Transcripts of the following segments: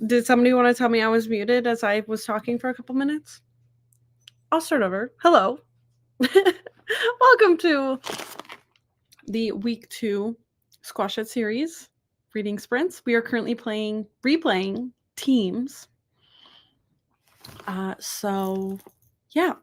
Did somebody want to tell me I was muted as I was talking for a couple minutes? I'll start over. Hello. Welcome to the week 2 Squash It series reading sprints. We are currently replaying Teams. Yeah,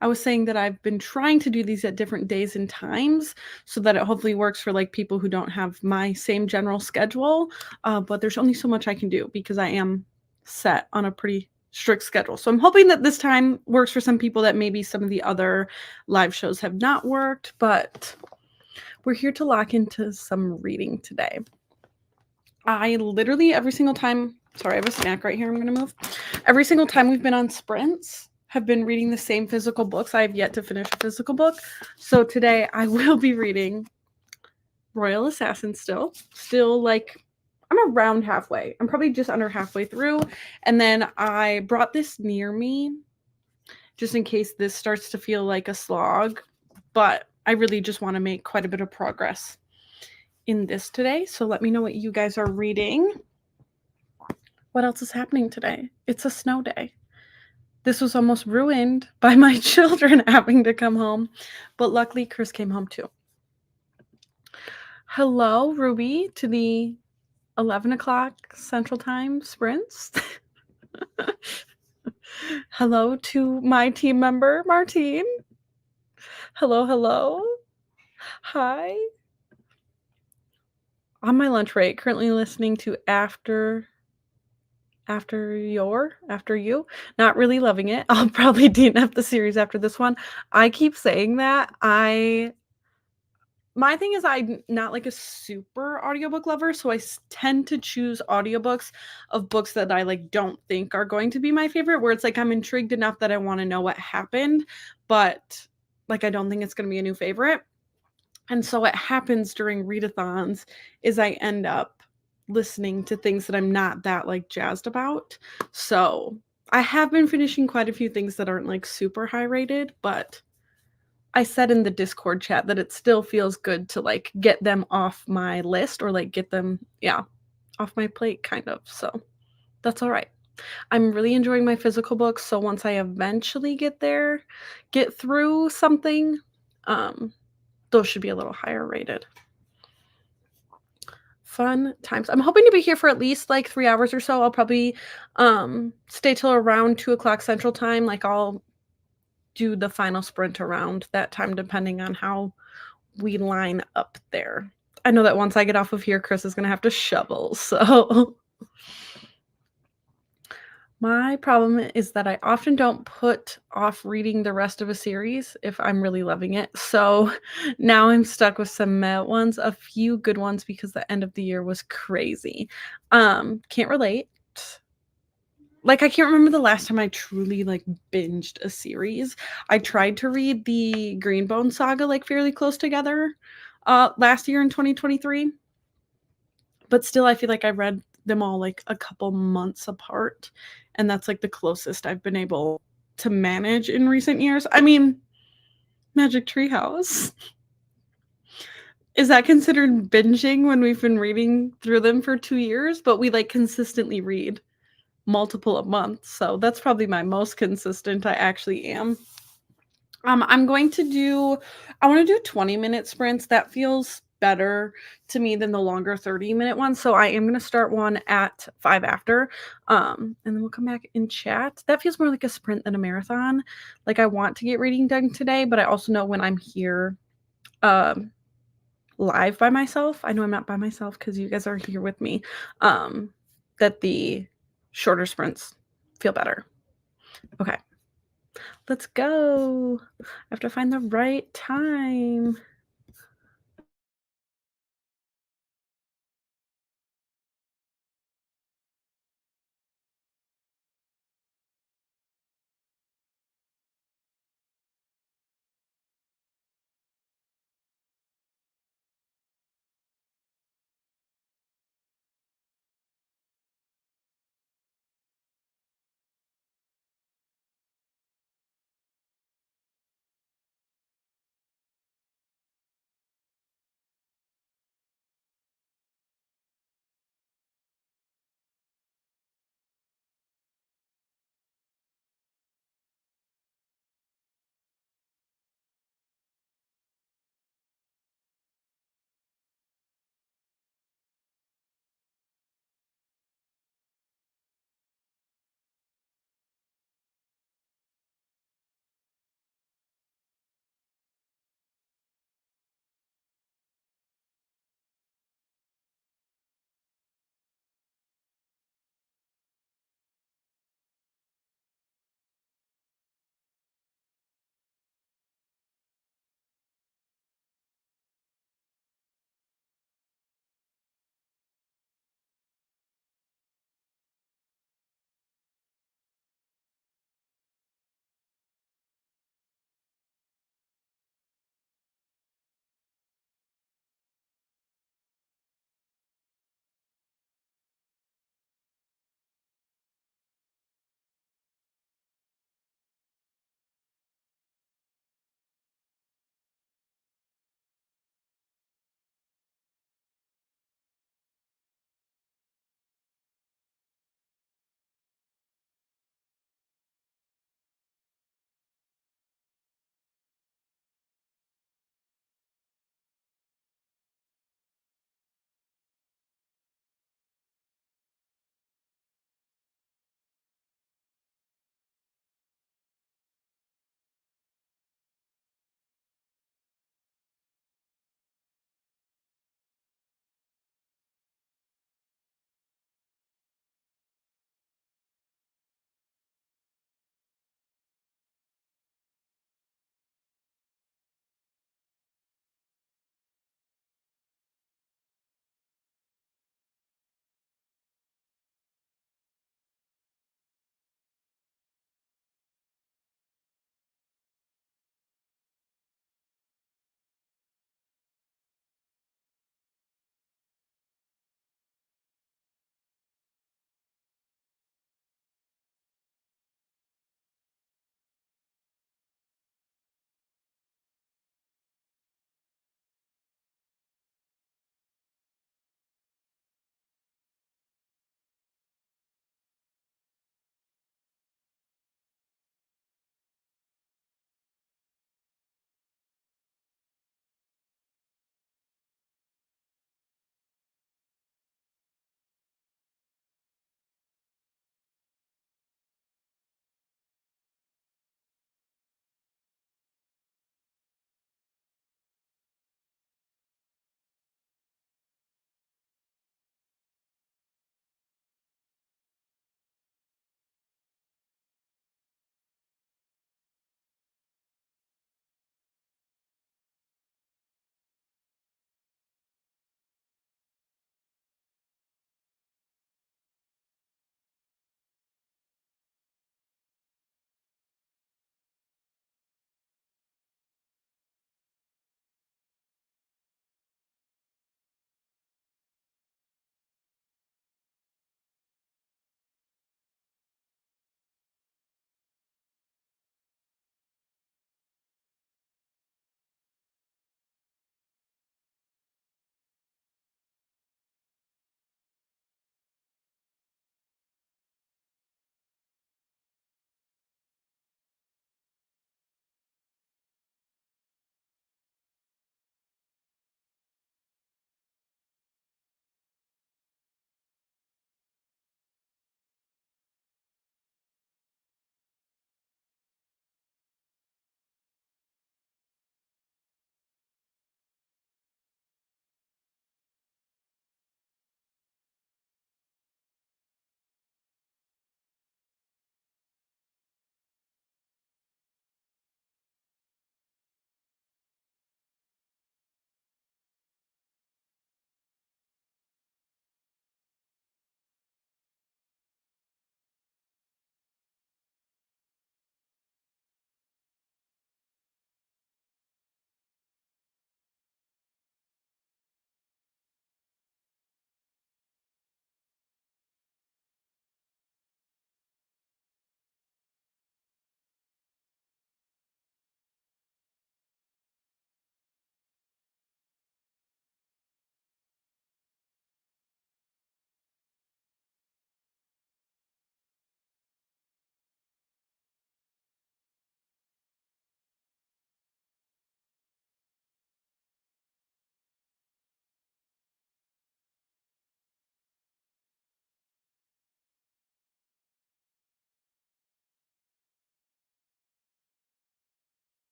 I was saying that I've been trying to do these at different days and times so that it hopefully works for like people who don't have my same general schedule. But there's only so much I can do because I am set on a pretty strict schedule. So I'm hoping that this time works for some people that maybe some of the other live shows have not worked, but we're here to lock into some reading today. I literally every single time, sorry, I have a snack right here I'm going to move. Every single time we've been on sprints, have been reading the same physical books. I have yet to finish a physical book. So today I will be reading Royal Assassin still like I'm around halfway. I'm probably just under halfway through. And then I brought this near me just in case this starts to feel like a slog. But I really just want to make quite a bit of progress in this today. So let me know what you guys are reading. What else is happening today? It's a snow day. This was almost ruined by my children having to come home, but luckily Chris came home too. Hello, Ruby, to the 11 o'clock Central Time sprints. Hello to my team member, Martine. Hello. Hi. On my lunch break, currently listening to After You. Not really loving it. I'll probably DNF the series after this one. I keep saying that. My thing is I'm not like a super audiobook lover, so I tend to choose audiobooks of books that I like don't think are going to be my favorite, where it's like I'm intrigued enough that I want to know what happened, but like I don't think it's going to be a new favorite. And so what happens during readathons is I end up listening to things that I'm not that like jazzed about. So I have been finishing quite a few things that aren't like super high rated, but I said in the Discord chat that it still feels good to like get them off my list or like get them, off my plate kind of. So that's all right. I'm really enjoying my physical books. So once I eventually get through something, those should be a little higher rated. Fun times. I'm hoping to be here for at least like 3 hours or so. I'll probably stay till around 2 o'clock Central Time. Like I'll do the final sprint around that time depending on how we line up there. I know that once I get off of here, Chris is going to have to shovel. So my problem is that I often don't put off reading the rest of a series if I'm really loving it. So now I'm stuck with some meh ones, a few good ones because the end of the year was crazy. Can't relate. Like I can't remember the last time I truly like binged a series. I tried to read the Greenbone saga like fairly close together last year in 2023. But still I feel like I read them all like a couple months apart, and that's like the closest I've been able to manage in recent years. I mean, Magic Treehouse. Is that considered binging when we've been reading through them for 2 years, but we like consistently read multiple a month. So that's probably my most consistent I actually am. I'm going to do I want to do 20-minute sprints. That feels better to me than the longer 30-minute ones. So I am going to start one at 5 after. And then we'll come back and chat. That feels more like a sprint than a marathon. Like I want to get reading done today, but I also know when I'm here live by myself, I know I'm not by myself because you guys are here with me, that the shorter sprints feel better. Okay. Let's go. I have to find the right time.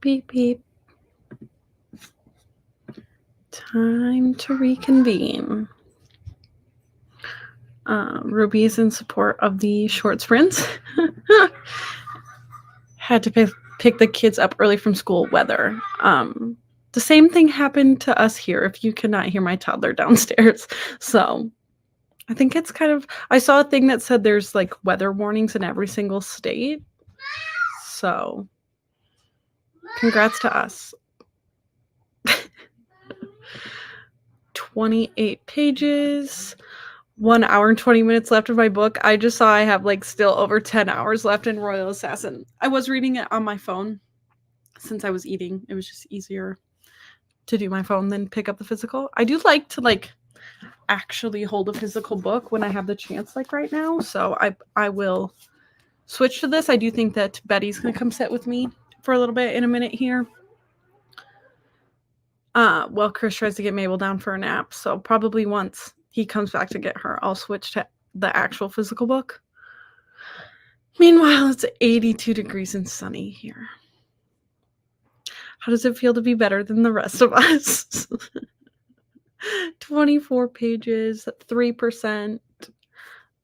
Beep, beep. Time to reconvene. Ruby is in support of the short sprints. Had to pick the kids up early from school weather. The same thing happened to us here, if you cannot hear my toddler downstairs. So I think it's kind of, I saw a thing that said there's like weather warnings in every single state. So congrats to us. 28 pages, 1 hour and 20 minutes left of my book. I just saw I have like still over 10 hours left in Royal Assassin. I was reading it on my phone since I was eating. It was just easier to do my phone than pick up the physical. I do like to like actually hold a physical book when I have the chance, like right now. So I will switch to this. I do think that Betty's gonna come sit with me for a little bit in a minute here. Well, Chris tries to get Mabel down for a nap, so probably once he comes back to get her, I'll switch to the actual physical book. Meanwhile, it's 82 degrees and sunny here. How does it feel to be better than the rest of us? 24 pages, 3%.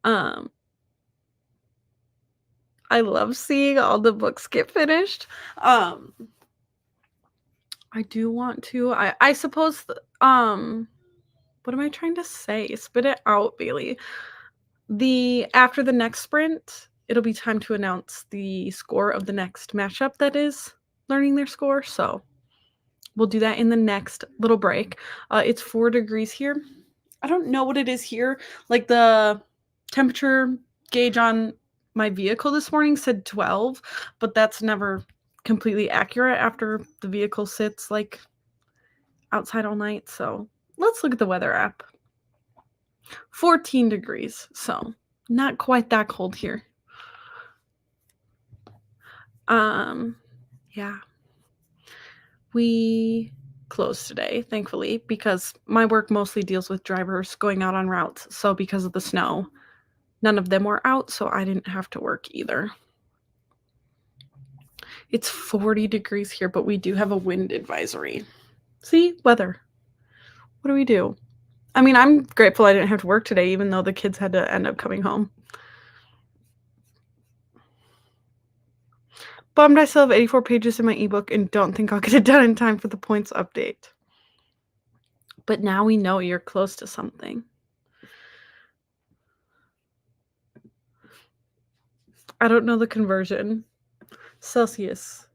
I love seeing all the books get finished. I do want to, I suppose, what am I trying to say? Spit it out, Bailey. After the next sprint, it'll be time to announce the score of the next matchup that is learning their score. So we'll do that in the next little break. It's 4 degrees here. I don't know what it is here. Like the temperature gauge on my vehicle this morning said 12, but that's never completely accurate after the vehicle sits like outside all night. So let's look at the weather app. 14 degrees, so not quite that cold here. Yeah. We closed today, thankfully, because my work mostly deals with drivers going out on routes. So because of the snow, none of them were out, so I didn't have to work either. It's 40 degrees here, but we do have a wind advisory. See? Weather. What do we do? I mean, I'm grateful I didn't have to work today, even though the kids had to end up coming home. Bummed I still have 84 pages in my ebook and don't think I'll get it done in time for the points update. But now we know you're close to something. I don't know the conversion. Celsius.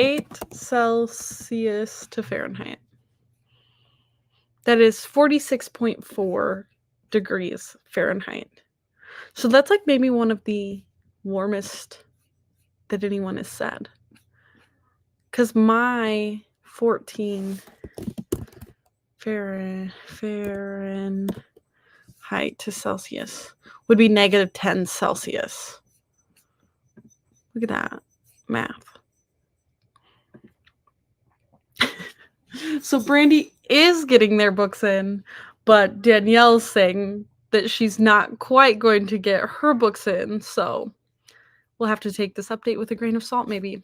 8 Celsius to Fahrenheit. That is 46.4 degrees Fahrenheit. So that's like maybe one of the warmest that anyone has said. Because my 14 Fahrenheit to Celsius would be negative 10 Celsius. Look at that math. So Brandy is getting their books in, but Danielle's saying that she's not quite going to get her books in. So we'll have to take this update with a grain of salt, maybe.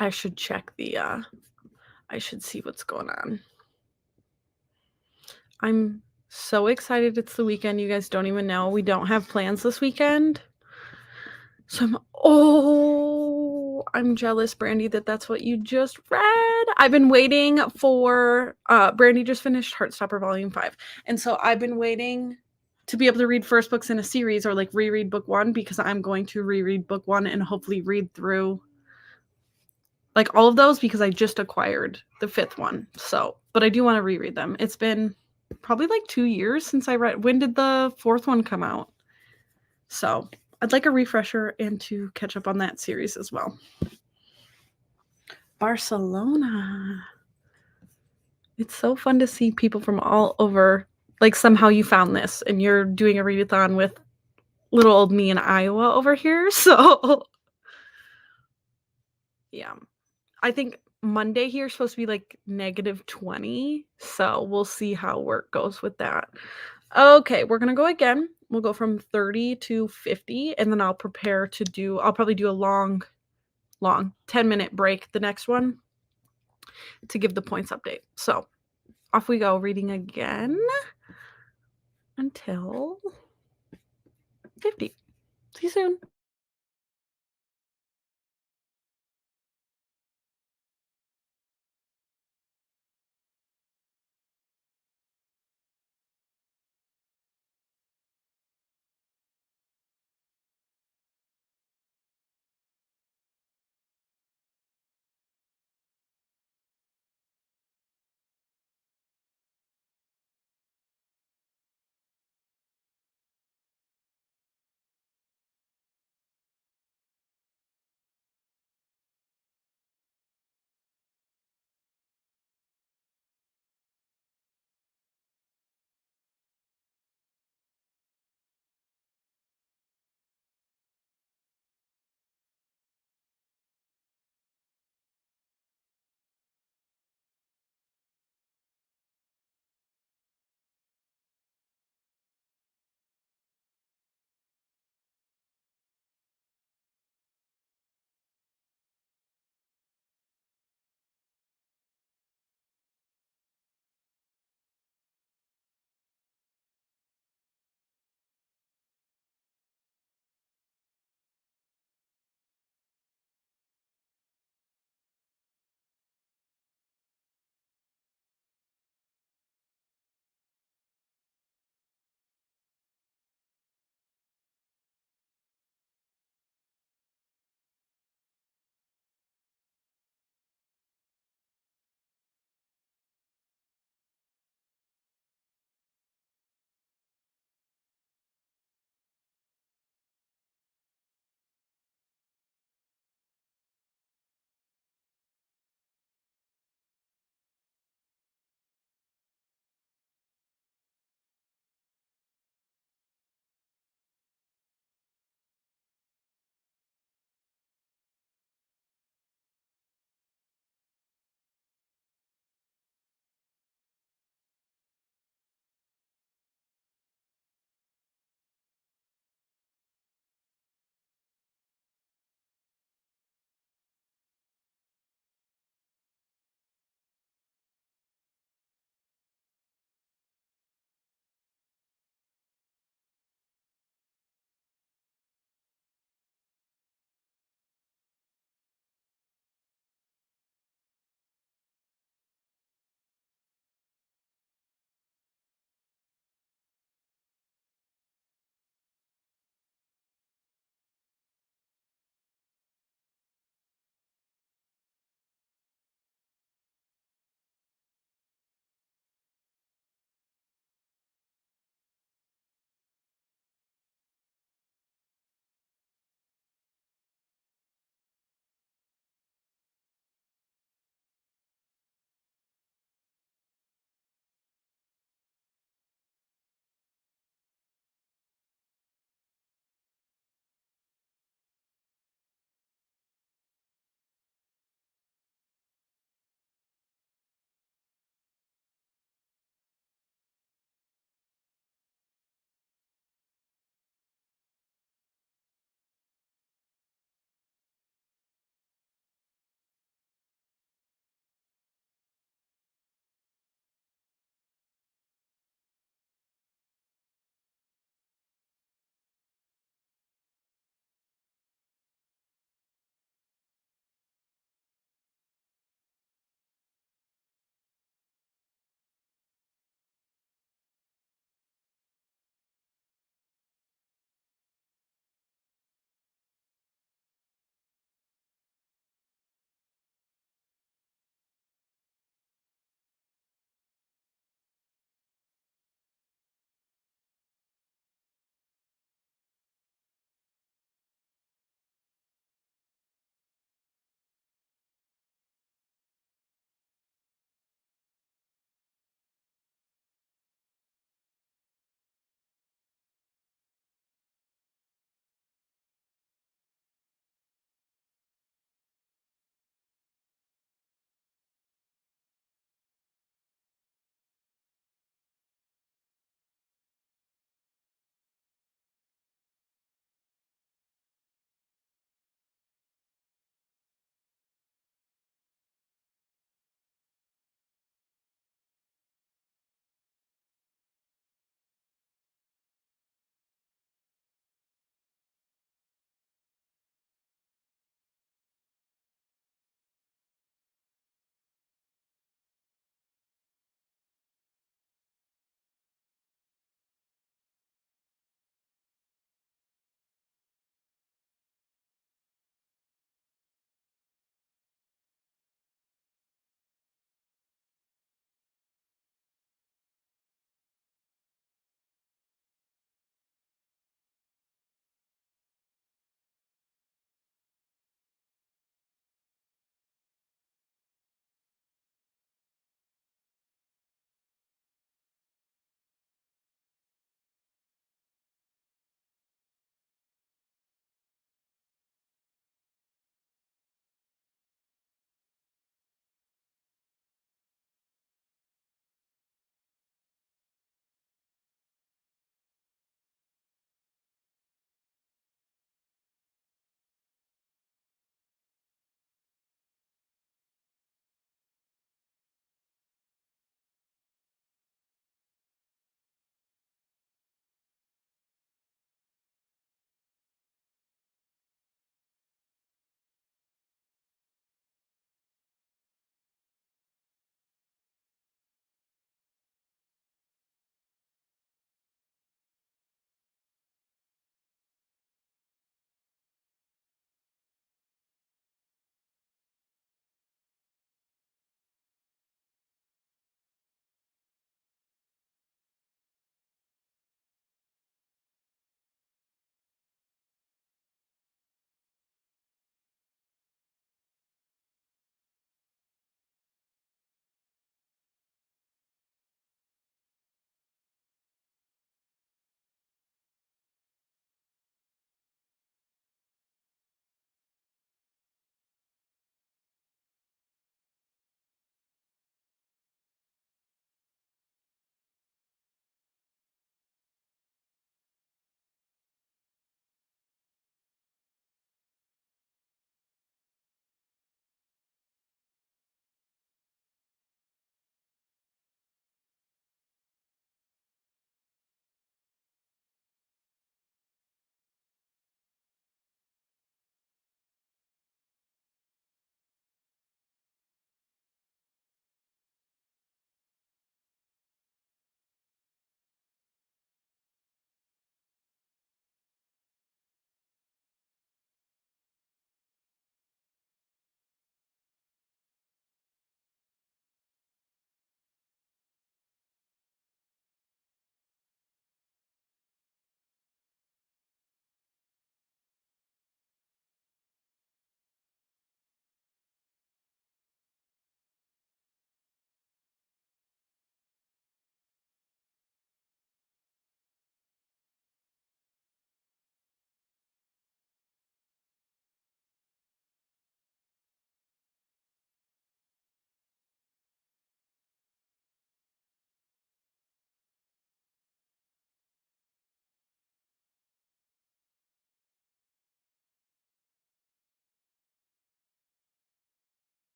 I should check I should see what's going on. I'm so excited it's the weekend. You guys don't even know. We don't have plans this weekend. So I'm jealous, Brandy, that's what you just read. I've been waiting for, Brandy just finished Heartstopper Volume 5. And so I've been waiting to be able to read first books in a series or like reread book 1 because I'm going to reread book 1 and hopefully read through like all of those because I just acquired the 5th one. So, but I do want to reread them. It's been probably like 2 years since I read. When did the 4th one come out? So I'd like a refresher and to catch up on that series as well. Barcelona. It's so fun to see people from all over. Like somehow you found this and you're doing a readathon with little old me in Iowa over here. So yeah, I think Monday here is supposed to be like negative 20. So we'll see how work goes with that. Okay, we're going to go again. We'll go from 30 to 50 and then I'll prepare to I'll probably do a long long, 10-minute break, the next one, to give the points update. So off we go, reading again until 50. See you soon.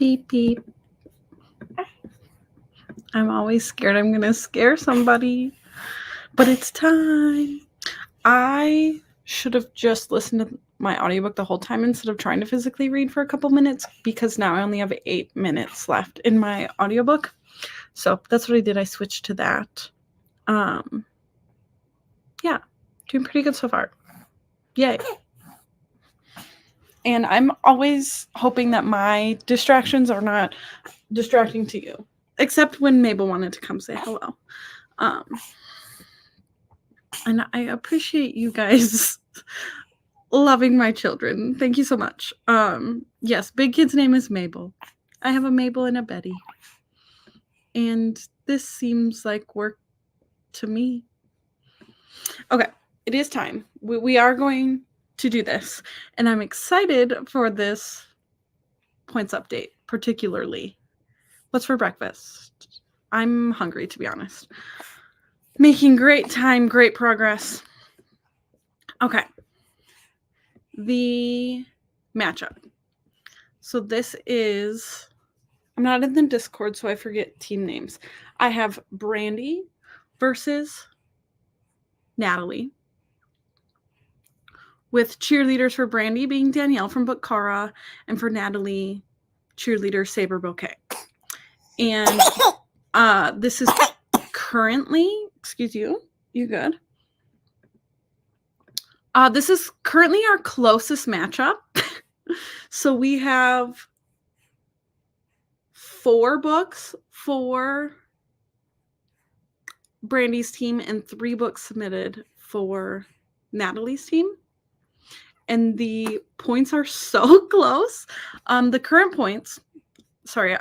Beep, beep. I'm always scared I'm going to scare somebody. But it's time. I should have just listened to my audiobook the whole time instead of trying to physically read for a couple minutes, because now I only have 8 minutes left in my audiobook. So that's what I did. I switched to that. Yeah, doing pretty good so far. Yay. And I'm always hoping that my distractions are not distracting to you, except when Mabel wanted to come say hello. And I appreciate you guys loving my children. Thank you so much. Yes, Big Kid's name is Mabel. I have a Mabel and a Betty. And this seems like work to me. Okay, it is time. We are going to do this. And I'm excited for this points update, particularly. What's for breakfast? I'm hungry, to be honest. Making great time, great progress. Okay. The matchup. So this is, I'm not in the Discord, so I forget team names. I have Brandy versus Natalie, with cheerleaders for Brandy being Danielle from Bookara, and for Natalie, cheerleader Saber Bouquet. And this is currently, excuse you good? This is currently our closest matchup. So we have 4 books for Brandy's team and 3 books submitted for Natalie's team. And the points are so close. The current points, sorry,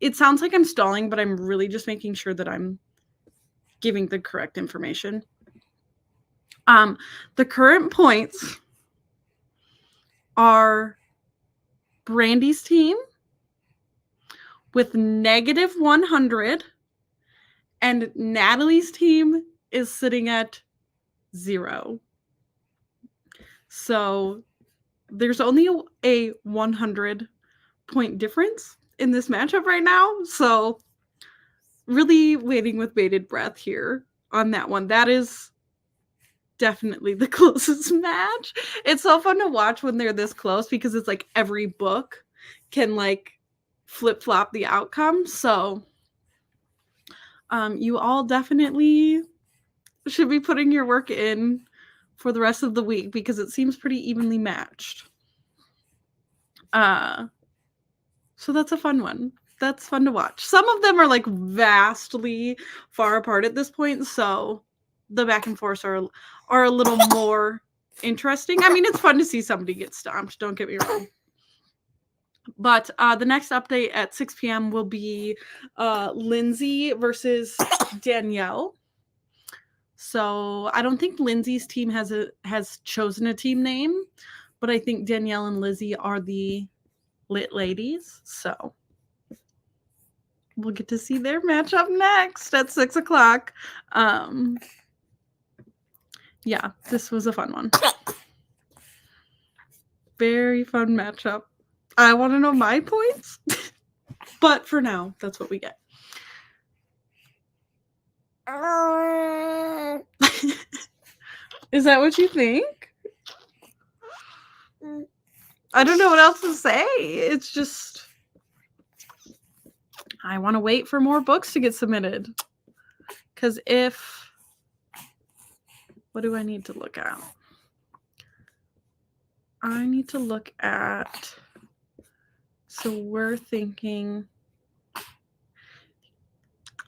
it sounds like I'm stalling, but I'm really just making sure that I'm giving the correct information. The current points are Brandy's team with -100, and Natalie's team is sitting at 0. So there's only a 100-point difference in this matchup right now. So really waiting with bated breath here on that one. That is definitely the closest match. It's so fun to watch when they're this close, because it's like every book can like flip-flop the outcome. So you all definitely should be putting your work in for the rest of the week, because it seems pretty evenly matched. So that's a fun one. That's fun to watch. Some of them are like vastly far apart at this point, so the back and forth are a little more interesting. I mean, it's fun to see somebody get stomped, don't get me wrong. But the next update at 6 p.m. will be Lindsay versus Danielle. So I don't think Lindsay's team has chosen a team name, but I think Danielle and Lizzie are the lit ladies. So we'll get to see their matchup next at 6 o'clock. Yeah, this was a fun one. Very fun matchup. I want to know my points, but for now, that's what we get. Is that what you think? I don't know what else to say. It's just, I want to wait for more books to get submitted. Because what do I need to look at? I need to look at, so we're thinking,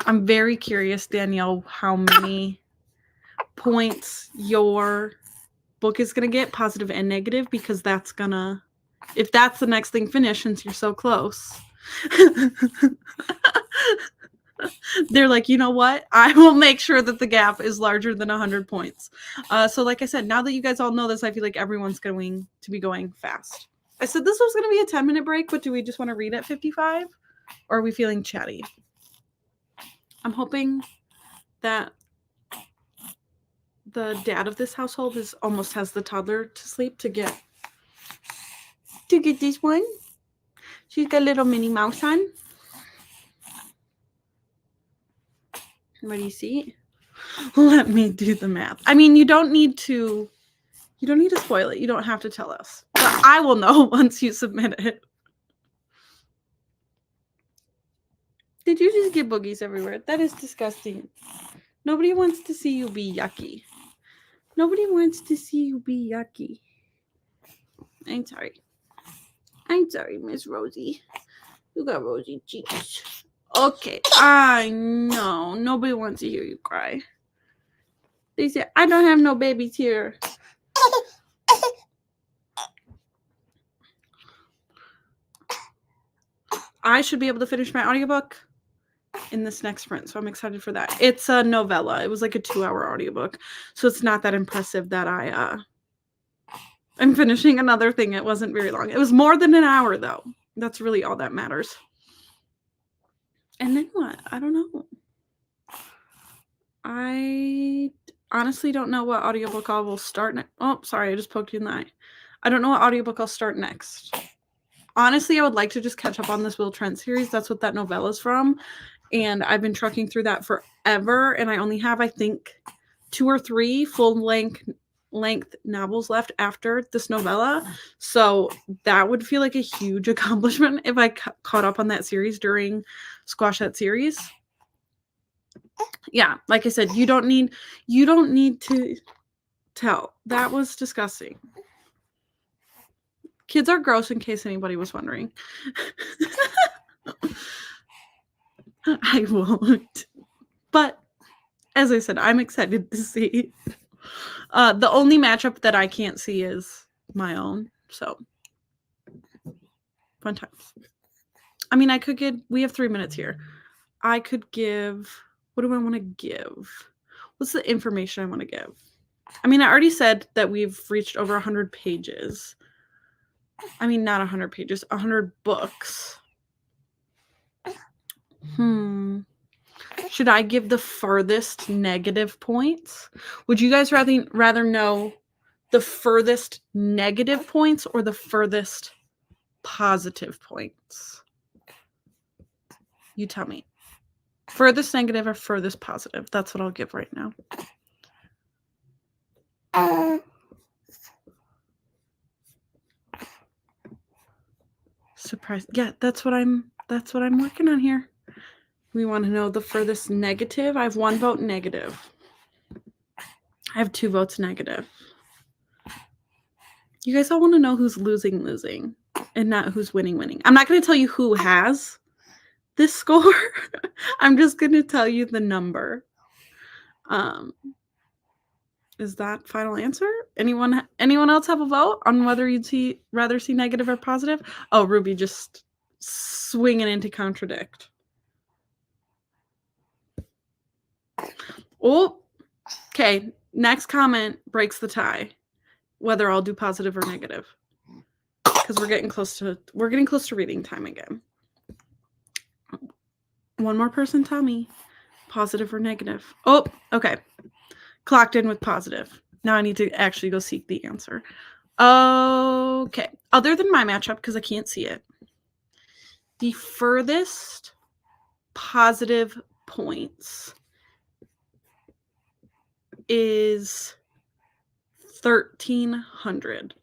I'm very curious, Danielle, how many points your book is going to get, positive and negative, because that's going to, if that's the next thing finished, since you're so close. They're like, you know what? I will make sure that the gap is larger than 100 points. So like I said, now that you guys all know this, I feel like everyone's going to be going fast. I said this was going to be a 10-minute break, but do we just want to read at 55? Or are we feeling chatty? I'm hoping that the dad of this household almost has the toddler to sleep to get this one. She's got a little Minnie Mouse on. What do you see? Let me do the math. I mean, you don't need to spoil it. You don't have to tell us. But I will know once you submit it. Did you just get boogies everywhere? That is disgusting. Nobody wants to see you be yucky. Nobody wants to see you be yucky. I'm sorry. I'm sorry, Miss Rosie. You got rosy cheeks. Okay, I know. Nobody wants to hear you cry. They say, I don't have no babies here. I should be able to finish my audiobook in this next sprint, so I'm excited for that. It's a novella. It was like a 2-hour audiobook, so it's not that impressive that I'm finishing another thing. It wasn't very long. It was more than an hour, though. That's really all that matters. And then what? I don't know. I honestly don't know what audiobook I will start next. Oh, sorry, I just poked you in the eye. I don't know what audiobook I'll start next. Honestly, I would like to just catch up on this Will Trent series. That's what that novella is from. And I've been trucking through that forever. And I only have, I think, 2 or 3 full-length novels left after this novella. So that would feel like a huge accomplishment if I caught up on that series during Squash That Series. Yeah, like I said, you don't need to tell. That was disgusting. Kids are gross, in case anybody was wondering. I won't. But as I said, I'm excited to see. The only matchup that I can't see is my own. So fun times. I mean, we have 3 minutes here. I could give, what do I want to give? What's the information I want to give? I mean, I already said that we've reached over 100 pages. I mean, not 100 pages, 100 books. Should I give the furthest negative points? Would you guys rather know the furthest negative points or the furthest positive points? You tell me. Furthest negative or furthest positive? That's what I'll give right now. Surprise. Yeah, that's what I'm working on here. We want to know the furthest negative. I have 1 vote negative. I have 2 votes negative. You guys all want to know who's losing, and not who's winning. I'm not going to tell you who has this score. I'm just going to tell you the number. Is that final answer? Anyone else have a vote on whether you'd rather see negative or positive? Oh, Ruby just swinging in to contradict. Oh, okay. Next comment breaks the tie. Whether I'll do positive or negative, because we're getting close to reading time again. One more person tell me, positive or negative. Oh, okay. Clocked in with positive. Now I need to actually go seek the answer. Okay. Other than my matchup, because I can't see it, the furthest positive points is 1,300.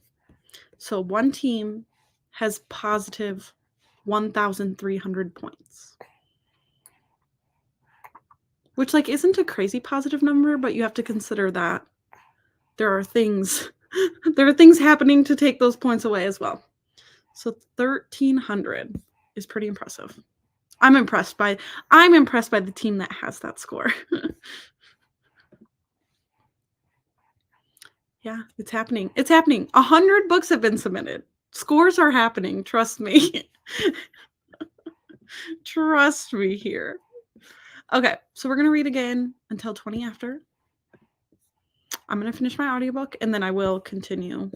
So one team has positive 1,300 points. Which, like, isn't a crazy positive number, but you have to consider that there are things happening to take those points away as well. So 1,300 is pretty impressive. I'm impressed by the team that has that score. Yeah, it's happening. It's happening. 100 books have been submitted. Scores are happening. Trust me. Trust me here. Okay, so we're going to read again until 20 after. I'm going to finish my audiobook, and then I will continue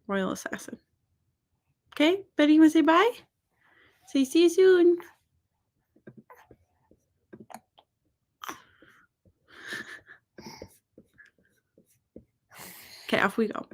Royal Assassin. Okay, Betty, you want to say bye? Say see you soon. Okay, off we go.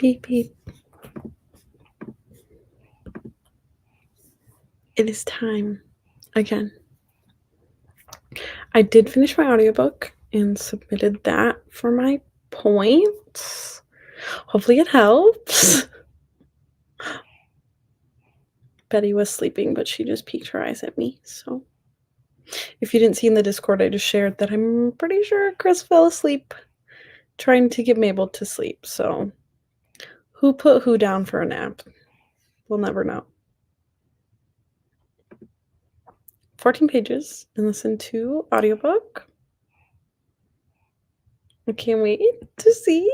Beep, beep. It is time again. I did finish my audiobook and submitted that for my points. Hopefully it helps. Betty was sleeping, but she just peeked her eyes at me, so if you didn't see in the Discord, I just shared that I'm pretty sure Chris fell asleep trying to get Mabel to sleep, so who put who down for a nap? We'll never know. 14 pages and listen to audiobook. I can't wait to see.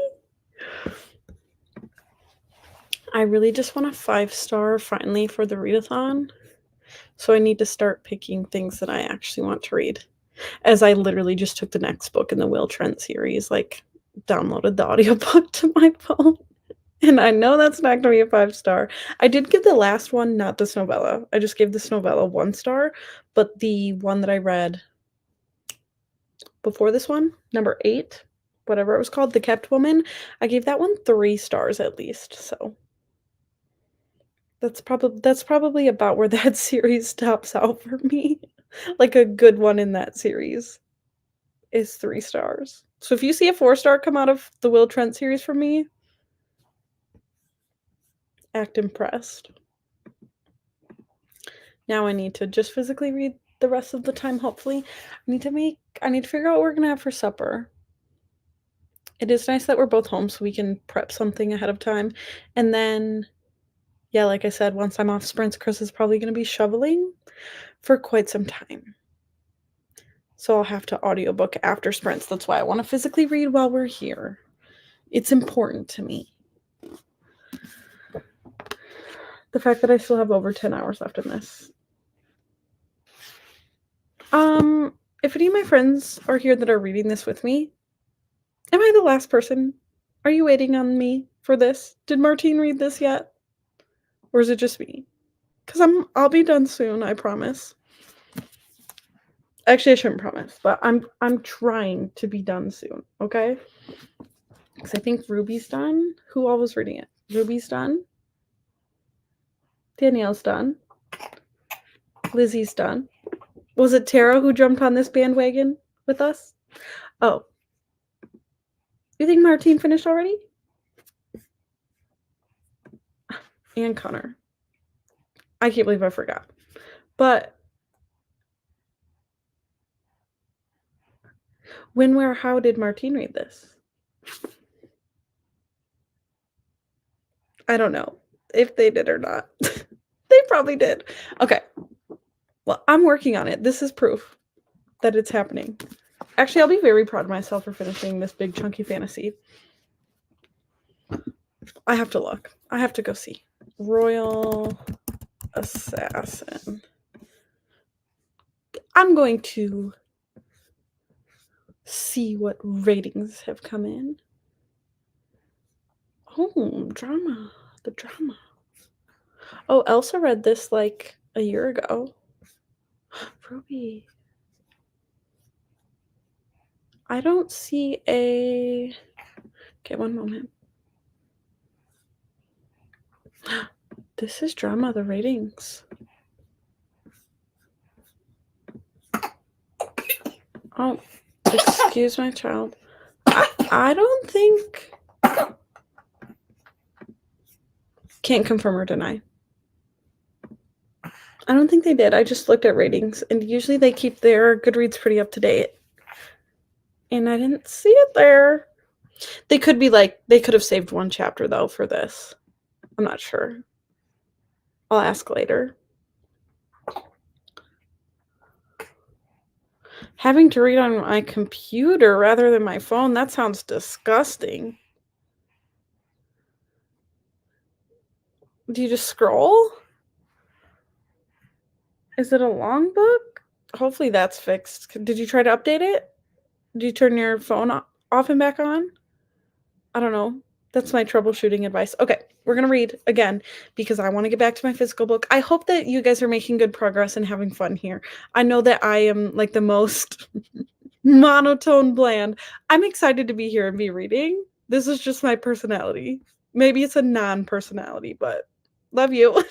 I really just want a 5-star finally for the readathon. So I need to start picking things that I actually want to read. As I literally just took the next book in the Will Trent series, like downloaded the audiobook to my phone. And I know that's not gonna be a 5-star. I did give the last one, not this novella. I just gave this novella 1 star, but the one that I read before this one, number 8, whatever it was called, The Kept Woman, I gave that one 3 stars at least, so that's probably about where that series tops out for me. Like a good one in that series is 3 stars. So if you see a 4-star come out of the Will Trent series for me, act impressed. Now I need to just physically read the rest of the time, hopefully. I need to figure out what we're gonna have for supper. It is nice that we're both home so we can prep something ahead of time. And then, yeah, like I said, once I'm off sprints, Chris is probably gonna be shoveling for quite some time. So I'll have to audiobook after sprints. That's why I want to physically read while we're here. It's important to me. The fact that I still have over 10 hours left in this. If any of my friends are here that are reading this with me, am I the last person? Are you waiting on me for this? Did Martine read this yet? Or is it just me? Because I'll be done soon, I promise. Actually, I shouldn't promise, but I'm trying to be done soon, okay? Because I think Ruby's done. Who all was reading it? Ruby's done. Danielle's done. Lizzie's done. Was it Tara who jumped on this bandwagon with us? Oh. You think Martine finished already? And Connor. I can't believe I forgot. But when, where, how did Martine read this? I don't know if they did or not. They probably did. Okay. Well, I'm working on it. This is proof that it's happening. Actually, I'll be very proud of myself for finishing this big chunky fantasy. I have to look. I have to go see. Royal Assassin. I'm going to see what ratings have come in. Oh, drama. The drama. Oh, Elsa read this like a year ago. Ruby. I don't see a... Okay, one moment. This is drama, the ratings. Oh, excuse my child. I don't think... Can't confirm or deny. I don't think they did. I just looked at ratings, and usually they keep their Goodreads pretty up to date. And I didn't see it there. They could be like, they could have saved one chapter, though, for this. I'm not sure. I'll ask later. Having to read on my computer rather than my phone, that sounds disgusting. Do you just scroll? Is it a long book? Hopefully that's fixed. Did you try to update it? Did you turn your phone off and back on? I don't know. That's my troubleshooting advice. Okay, we're going to read again because I want to get back to my physical book. I hope that you guys are making good progress and having fun here. I know that I am like the most monotone bland. I'm excited to be here and be reading. This is just my personality. Maybe it's a non-personality, but love you.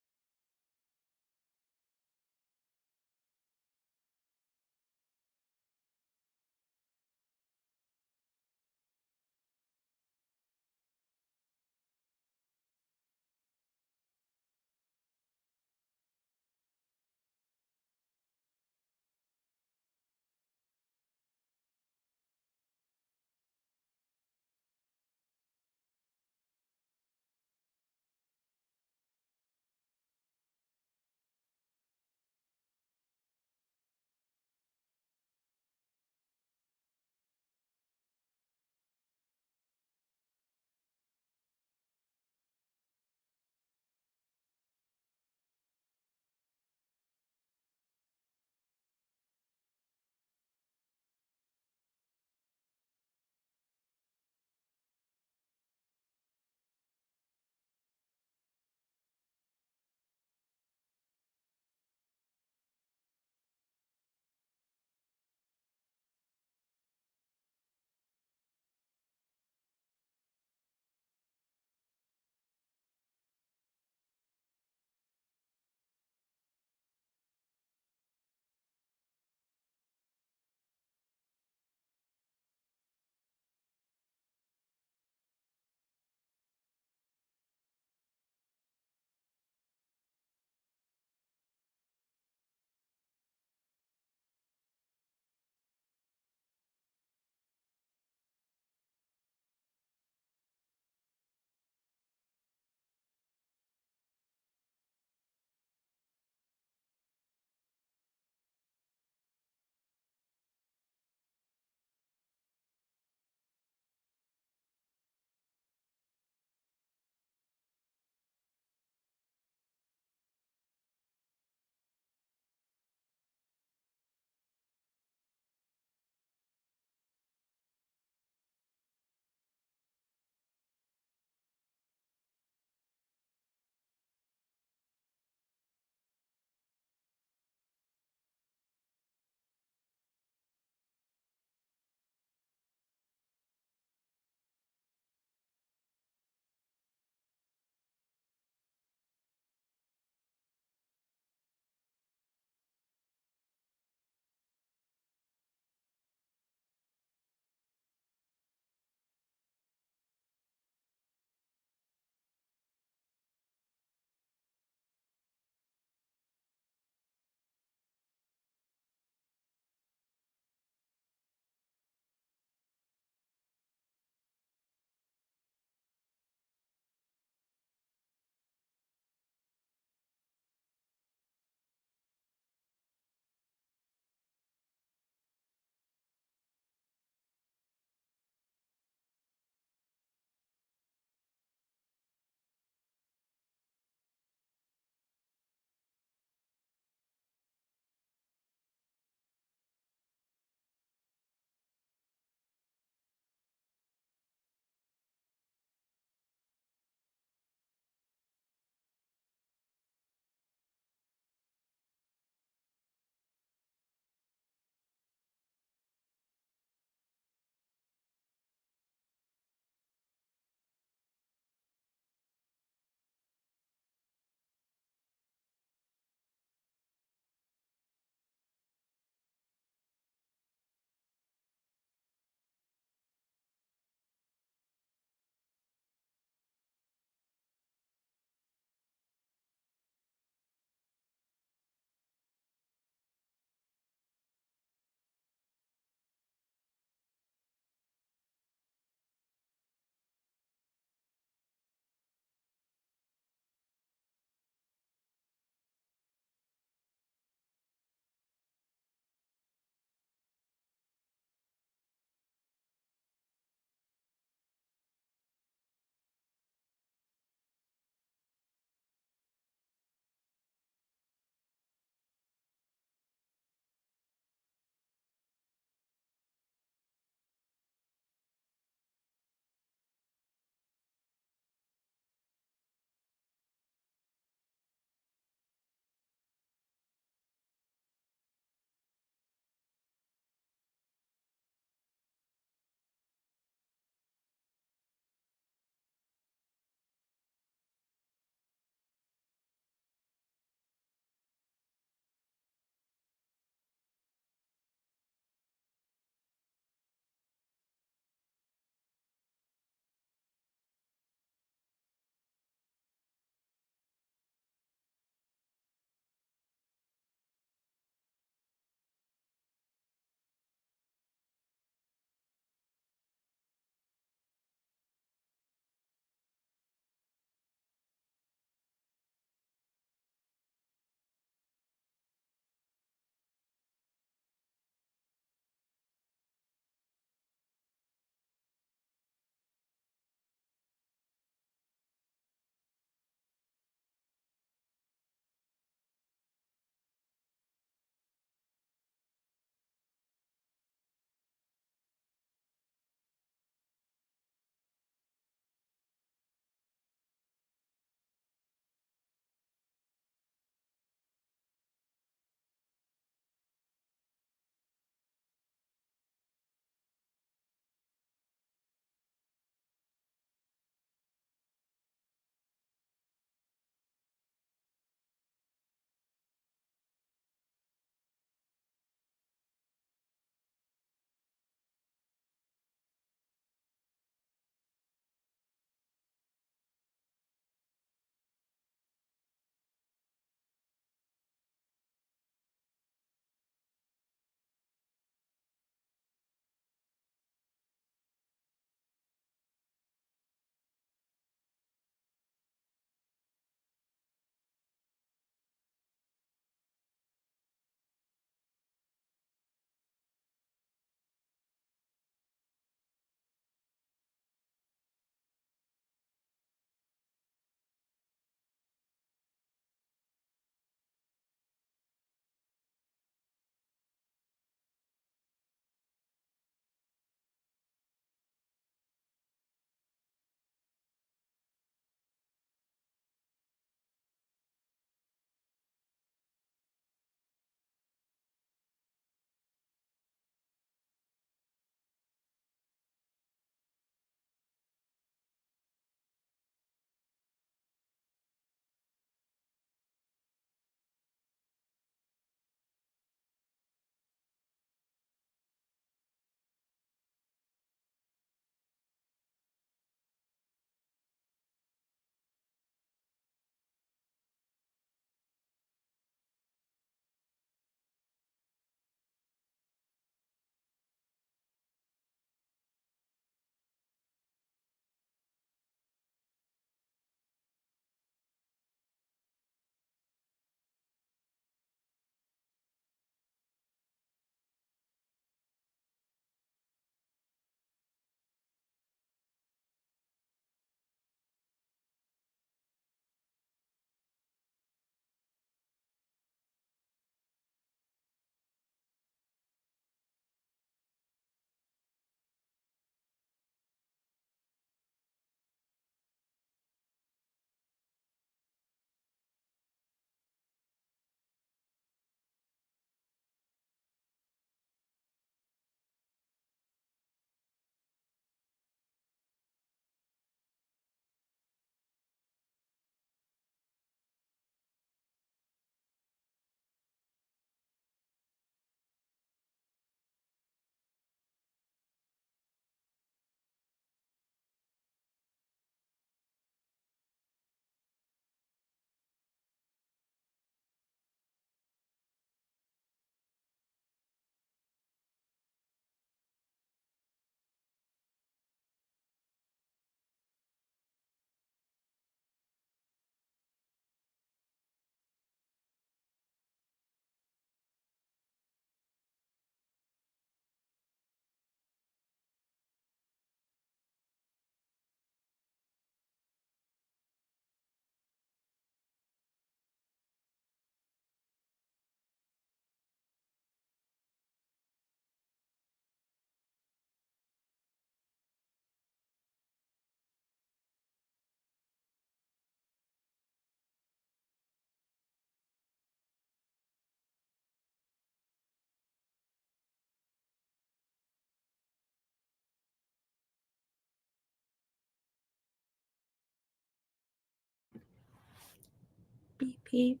Beep, beep,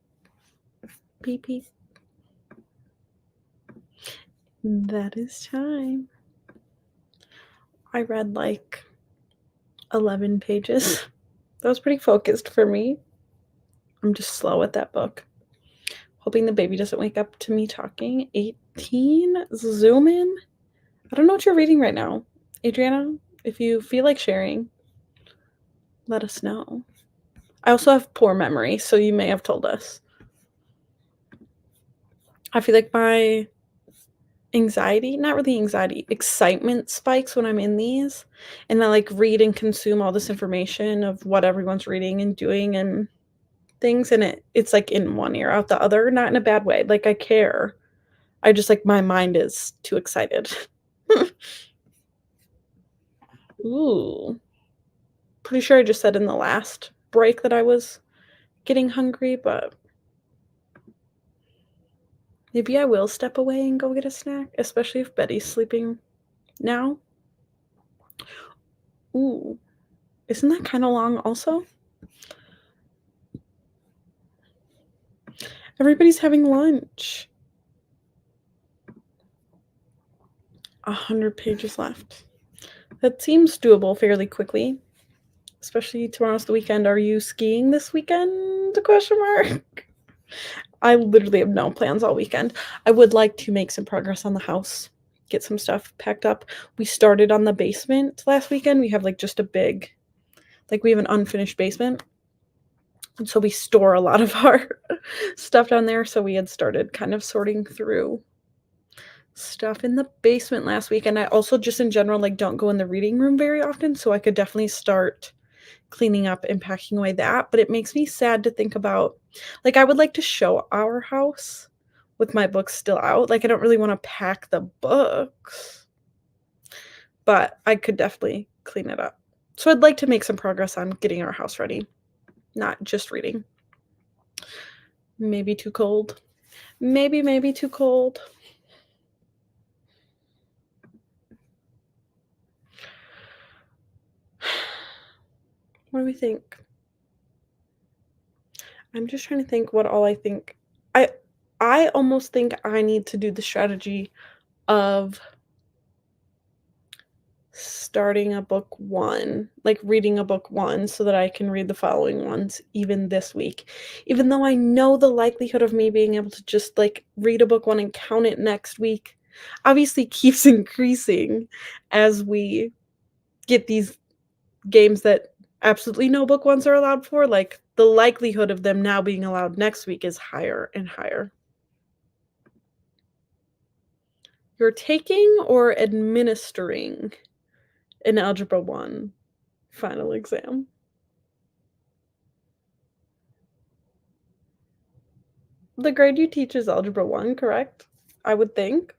beep, beep. That is time. I read like 11 pages. That was pretty focused for me. I'm just slow at that book. Hoping the baby doesn't wake up to me talking. 18? Zoom in? I don't know what you're reading right now. Adriana, if you feel like sharing, let us know. I also have poor memory, so you may have told us. I feel like my anxiety, not really anxiety, excitement spikes when I'm in these. And I like read and consume all this information of what everyone's reading and doing and things. And it's like in one ear, out the other, not in a bad way. Like I care. I just like my mind is too excited. Ooh. Pretty sure I just said in the last break that I was getting hungry, but maybe I will step away and go get a snack, especially if Betty's sleeping now. Ooh. Isn't that kind of long also? Everybody's having lunch. 100 pages left. That seems doable fairly quickly, especially tomorrow's the weekend. Are you skiing this weekend? Question mark. I literally have no plans all weekend. I would like to make some progress on the house, get some stuff packed up. We started on the basement last weekend. We have like just a big, like we have an unfinished basement. And so we store a lot of our stuff down there. So we had started kind of sorting through stuff in the basement last week. And I also just in general like don't go in the reading room very often. So I could definitely start cleaning up and packing away that. But it makes me sad to think about, like, I would like to show our house with my books still out. Like I don't really want to pack the books, but I could definitely clean it up. So I'd like to make some progress on getting our house ready, not just reading. Maybe too cold. Maybe too cold. What do we think? I'm just trying to think what all I think. I almost think I need to do the strategy of starting a book 1, like reading a book 1 so that I can read the following ones even this week. Even though I know the likelihood of me being able to just like read a book 1 and count it next week obviously keeps increasing as we get these games that absolutely no book 1s are allowed for. Like the likelihood of them now being allowed next week is higher and higher. You're taking or administering an Algebra 1 final exam. The grade you teach is Algebra 1, correct? I would think.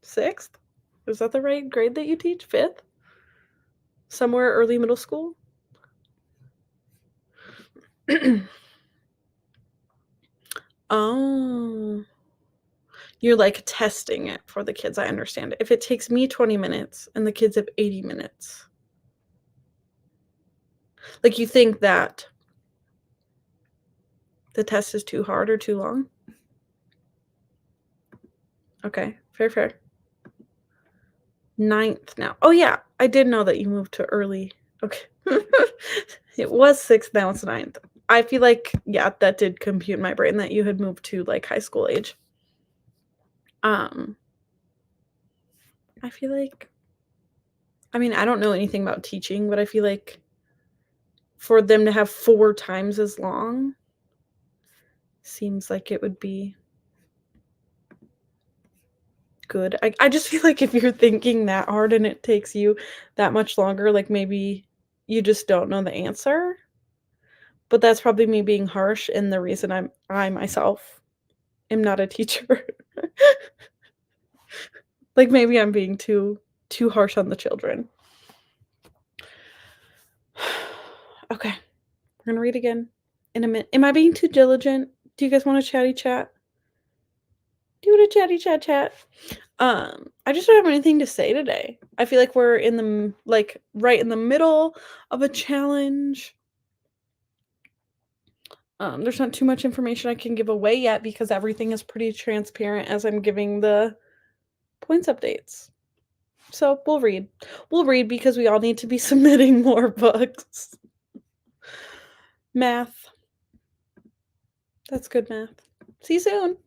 6th? Is that the right grade that you teach? 5th? Somewhere early middle school? Oh. You're, like, testing it for the kids, I understand. If it takes me 20 minutes and the kids have 80 minutes. Like, you think that the test is too hard or too long? Okay, fair. 9th now. Oh, yeah, I did know that you moved to early. Okay. It was 6th, now it's 9th. I feel like, yeah, that did compute in my brain that you had moved to, like, high school age. I feel like I mean, I don't know anything about teaching, but I feel like for them to have 4 times as long seems like it would be good. I just feel like if you're thinking that hard and it takes you that much longer, like, maybe you just don't know the answer. But that's probably me being harsh and the reason I myself am not a teacher. Like, maybe I'm being too harsh on the children. Okay. We're gonna read again in a minute. Am I being too diligent? Do you guys wanna chatty chat? Do you wanna chatty chat? I just don't have anything to say today. I feel like we're in the like, right in the middle of a challenge. There's not too much information I can give away yet because everything is pretty transparent as I'm giving the points updates. So we'll read. We'll read because we all need to be submitting more books. Math. That's good math. See you soon.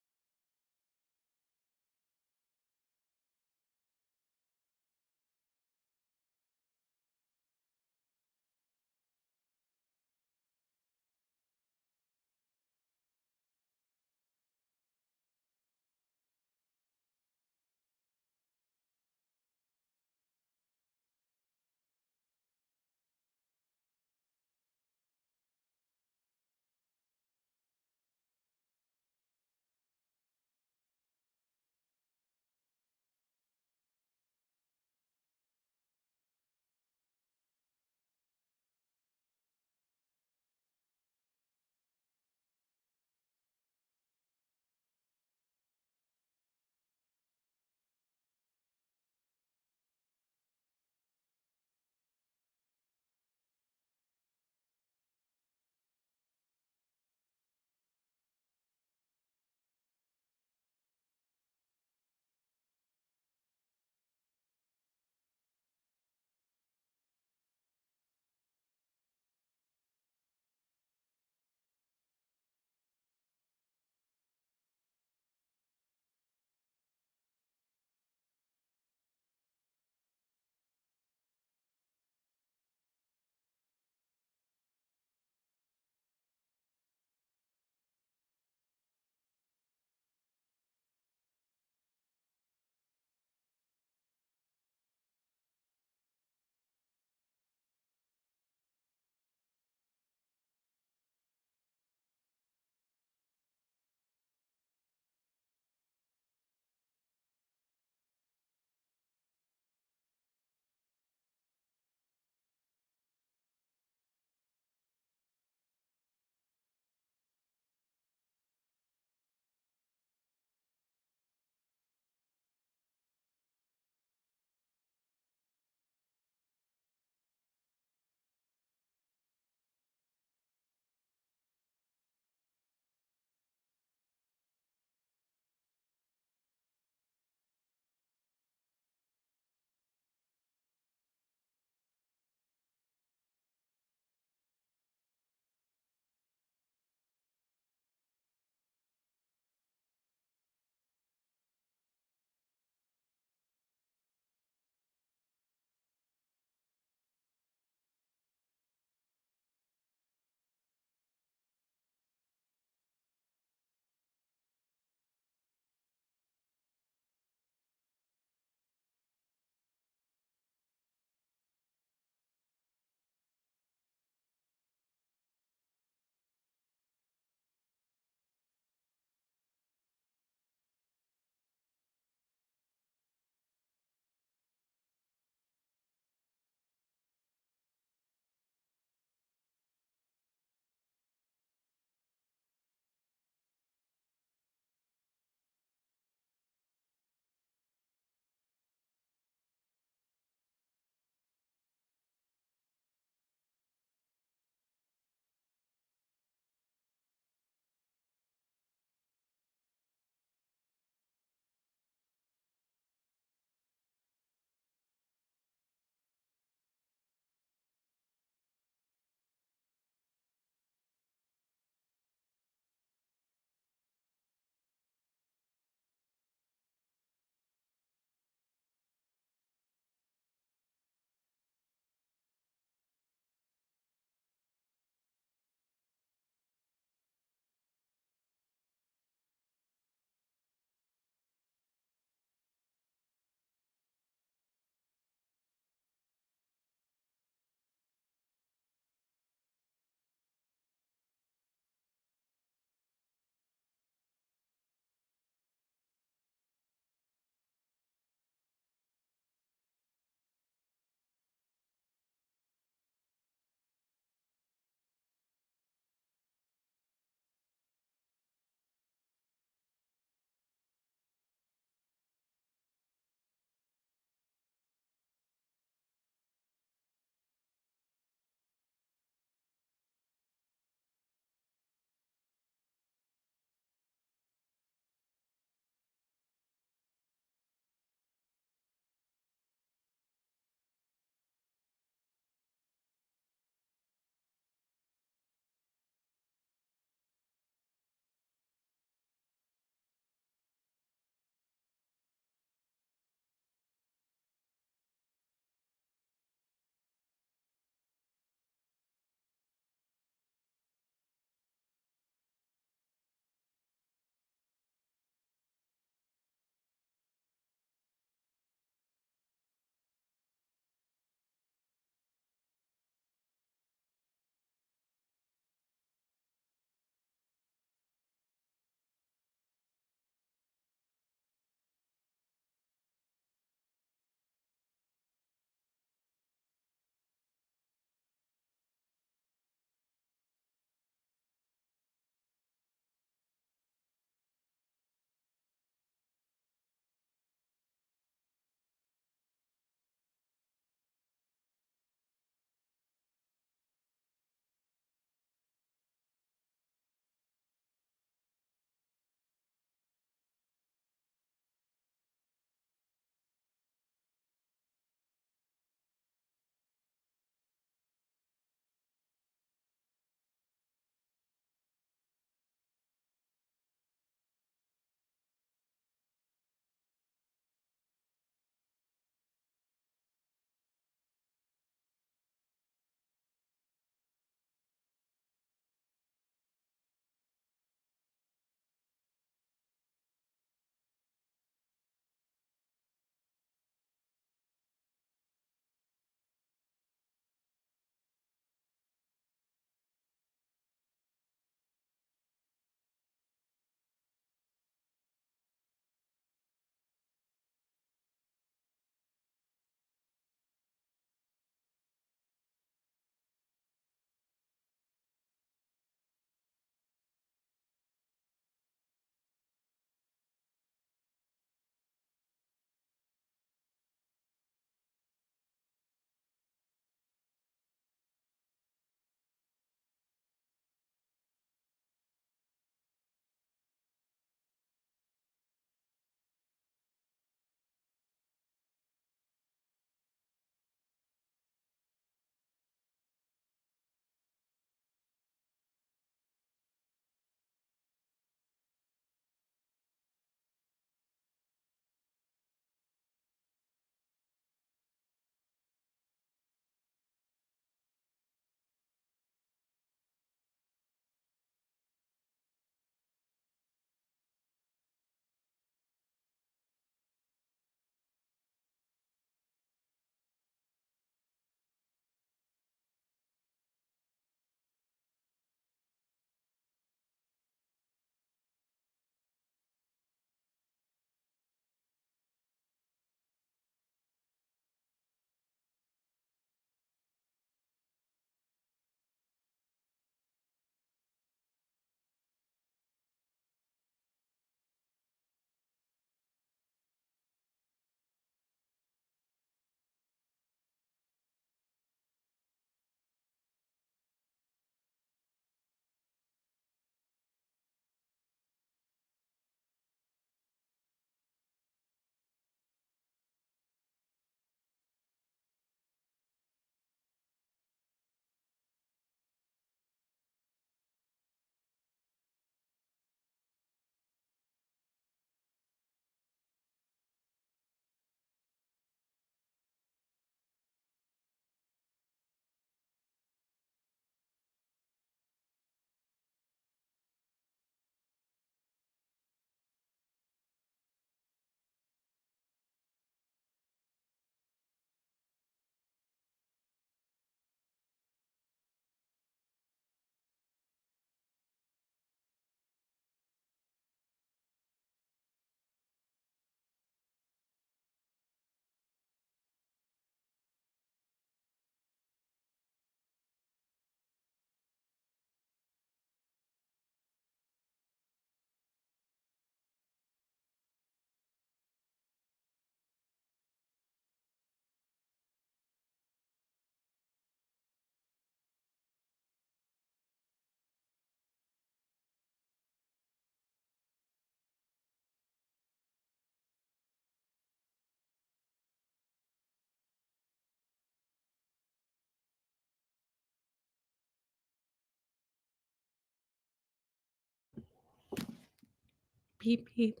Beep, beep.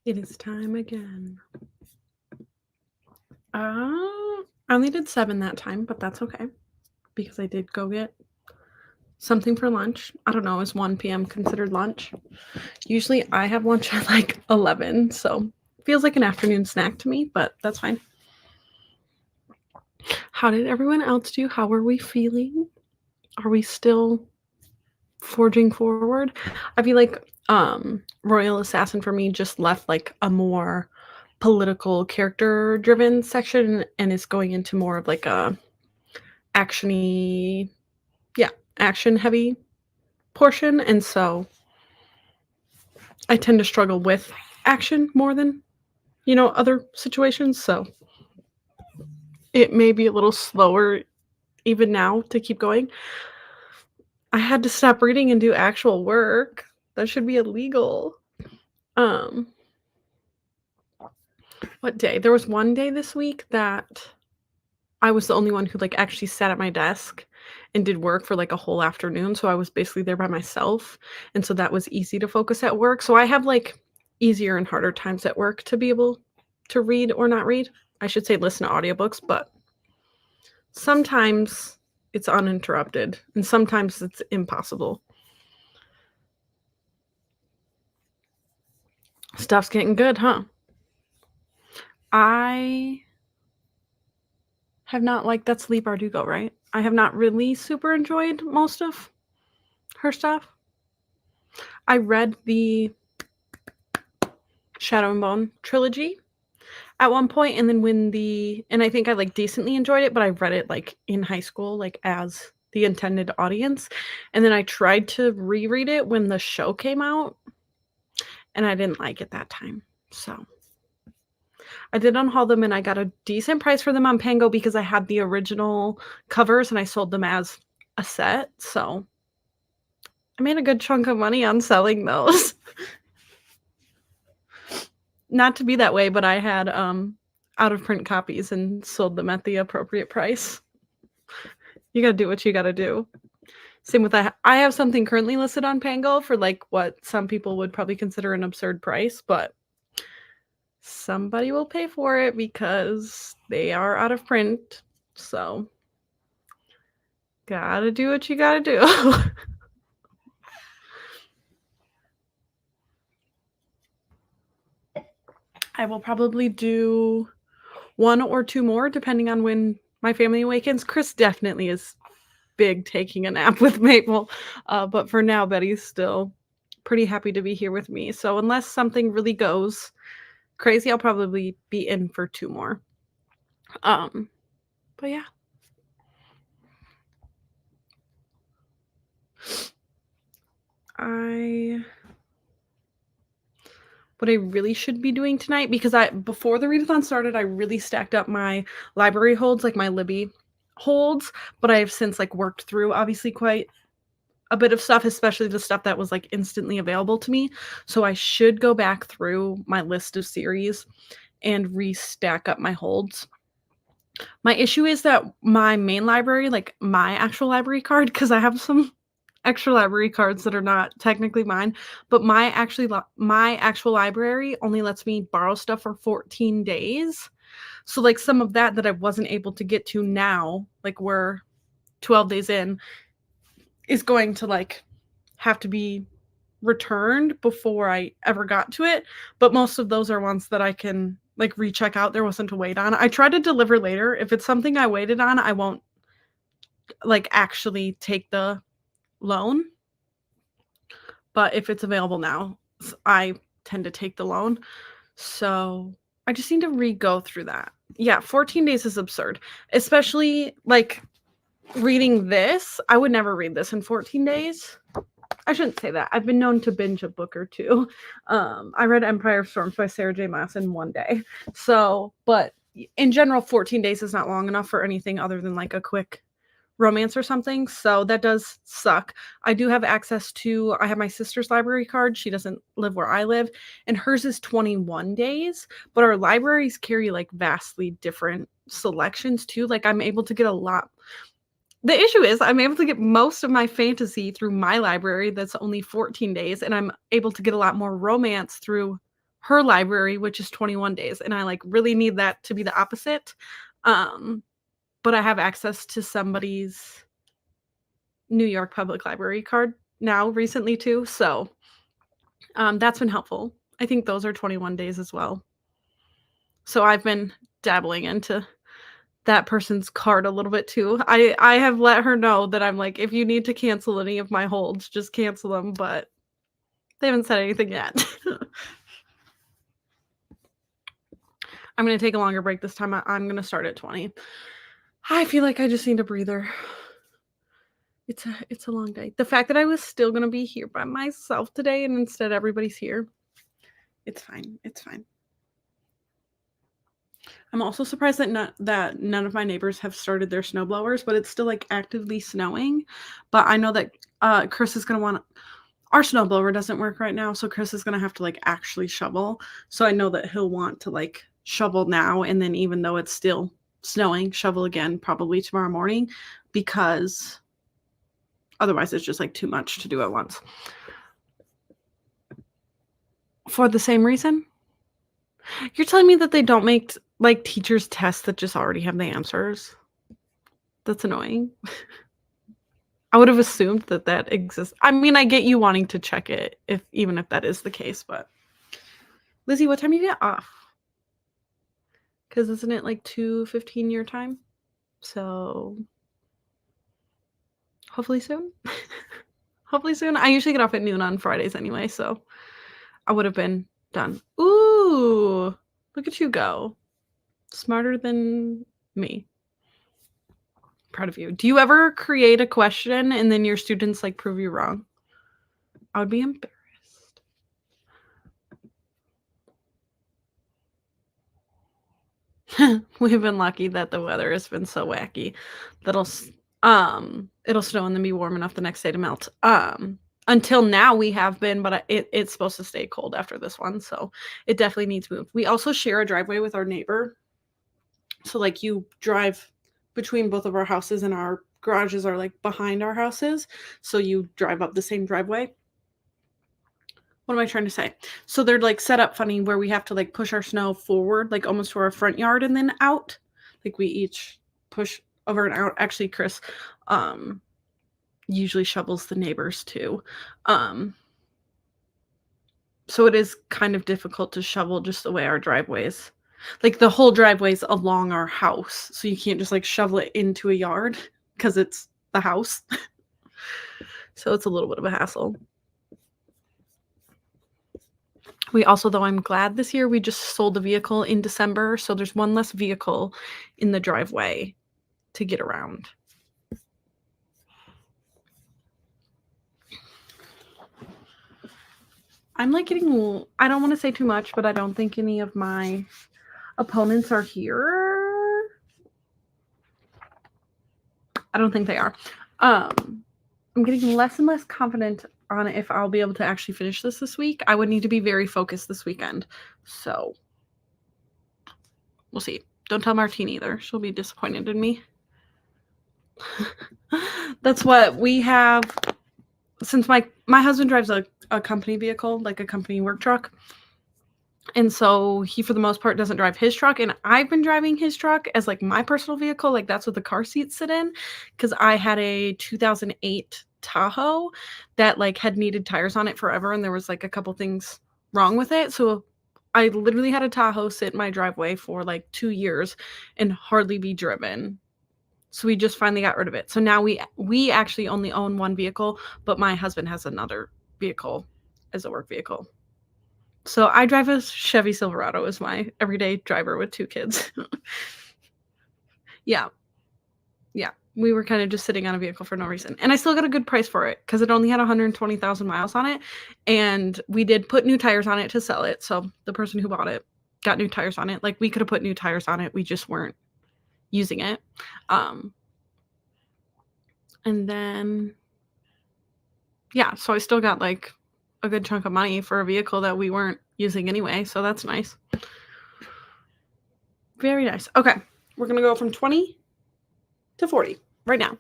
It is time again. I only did 7 that time, but that's okay because I did go get something for lunch. I don't know, is 1 PM considered lunch? Usually I have lunch at like 11, so feels like an afternoon snack to me, but that's fine. How did everyone else do? How are we feeling? Are we still forging forward? I feel like Royal Assassin for me just left like a more political character driven section and is going into more of like a actiony, yeah, action heavy portion, and so I tend to struggle with action more than, other situations, so it may be a little slower even now to keep going. I had to stop reading and do actual work. That should be illegal. Um, what day? There was one day this week that I was the only one who, like, actually sat at my desk and did work for, like, a whole afternoon, so I was basically there by myself, and so that was easy to focus at work. So I have, like, easier and harder times at work to be able to read or not read. I should say listen to audiobooks, but sometimes it's uninterrupted, and sometimes it's impossible. Stuff's getting good, huh? I have not liked that's Leigh Bardugo, right? I have not really super enjoyed most of her stuff. I read the Shadow and Bone trilogy at one point, and then and I think I, like, decently enjoyed it, but I read it, like, in high school, like, as the intended audience, and then I tried to reread it when the show came out, and I didn't like it that time, so I did unhaul them, and I got a decent price for them on Pango because I had the original covers, and I sold them as a set, so I made a good chunk of money on selling those. Not to be that way, but I had, out of print copies and sold them at the appropriate price. You gotta do what you gotta do. Same with I have something currently listed on Pango for, like, what some people would probably consider an absurd price, but somebody will pay for it because they are out of print, so gotta do what you gotta do. I will probably do 1 or 2 more depending on when my family awakens. Chris definitely is big taking a nap with Maple, but for now, Betty's still pretty happy to be here with me, so unless something really goes crazy, I'll probably be in for 2 more. But yeah. What I really should be doing tonight, because before the readathon started, I really stacked up my library holds, like my Libby holds, but I have since, like, worked through obviously quite a bit of stuff, especially the stuff that was, like, instantly available to me. So I should go back through my list of series and restack up my holds. My issue is that my main library, like my actual library card, because I have some extra library cards that are not technically mine, but my actual library only lets me borrow stuff for 14 days. So, like, some of that I wasn't able to get to now, like, we're 12 days in, is going to, like, have to be returned before I ever got to it, but most of those are ones that I can, like, recheck out. There wasn't a wait on. I try to deliver later. If it's something I waited on, I won't, like, actually take the loan, but if it's available now, I tend to take the loan. So I just need to re-go through that. Yeah, 14 days is absurd, especially, like, reading this. I would never read this in 14 days. I shouldn't say that. I've been known to binge a book or two. I read Empire of Storms by Sarah J. Maas in 1 day. So, but in general, 14 days is not long enough for anything other than, like, a quick romance or something, so that does suck. I do have access to I have my sister's library card. She doesn't live where I live, and hers is 21 days, but our libraries carry, like, vastly different selections too. Like, I'm able to get a lot The issue is I'm able to get most of my fantasy through my library that's only 14 days, and I'm able to get a lot more romance through her library, which is 21 days, and I, like, really need that to be the opposite. Um, but I have access to somebody's New York Public Library card now recently too, so, that's been helpful. I think those are 21 days as well. So I've been dabbling into that person's card a little bit too. I have let her know that I'm like, "If you need to cancel any of my holds, just cancel them," but they haven't said anything yet. I'm gonna take a longer break this time. I'm gonna start at 20. I feel like I just need a breather. It's a long day. The fact that I was still gonna be here by myself today and instead everybody's here, it's fine. It's fine. I'm also surprised that none of my neighbors have started their snow blowers, but it's still, like, actively snowing. But I know that, Chris is gonna want our snow blower doesn't work right now, so Chris is gonna have to, like, actually shovel. So I know that he'll want to, like, shovel now, and then even though it's still snowing, shovel again probably tomorrow morning, because otherwise it's just, like, too much to do at once. For the same reason? You're telling me that they don't make, like, teachers tests that just already have the answers? That's annoying. I would have assumed that that exists. I mean, I get you wanting to check it even if that is the case, but Lizzie, what time do you get off? Because 'Cause isn't it, like, 2:15 your time? So, hopefully soon? Hopefully soon. I usually get off at noon on Fridays anyway, so I would have been done. Ooh, look at you go. Smarter than me. Proud of you. Do you ever create a question and then your students, like, prove you wrong? I would be embarrassed. We've been lucky that the weather has been so wacky that'll it'll snow and then be warm enough the next day to melt. Until now we have been, but it's supposed to stay cold after this one, so it definitely needs moved. We also share a driveway with our neighbor. So, like, you drive between both of our houses and our garages are, like, behind our houses, so you drive up the same driveway. What am I trying to say? So they're, like, set up funny where we have to, like, push our snow forward, like, almost to our front yard and then out. Like, we each push over and out. Actually, Chris, um, usually shovels the neighbors too. Um, so it is kind of difficult to shovel just the way our driveways like, the whole driveway's along our house, so you can't just, like, shovel it into a yard because it's the house. So it's a little bit of a hassle. We also though, I'm glad this year we just sold a vehicle in December, so there's one less vehicle in the driveway to get around. I'm, like, getting I don't wanna say too much, but I don't think any of my opponents are here. I don't think they are. I'm getting less and less confident on if I'll be able to actually finish this week. I would need to be very focused this weekend. So, we'll see. Don't tell Martine either. She'll be disappointed in me. That's what we have since my husband drives a company vehicle, like a company work truck. And so he, for the most part, doesn't drive his truck. And I've been driving his truck as, like, my personal vehicle. Like, that's what the car seats sit in. Because I had a 2008 Tahoe that, like, had needed tires on it forever. And there was, like, a couple things wrong with it. So I literally had a Tahoe sit in my driveway for, like, 2 years and hardly be driven. So we just finally got rid of it. So now we actually only own one vehicle, but my husband has another vehicle as a work vehicle. So I drive a Chevy Silverado as my everyday driver with 2 kids. Yeah, yeah. We were kinda just sitting on a vehicle for no reason, and I still got a good price for it because it only had 120,000 miles on it, and we did put new tires on it to sell it, so the person who bought it got new tires on it. Like, we coulda put new tires on it, we just weren't using it. Um, and then yeah, so I still got, like, a good chunk of money for a vehicle that we weren't using anyway, so that's nice. Very nice. Okay, we're gonna go from 20 to 40 right now.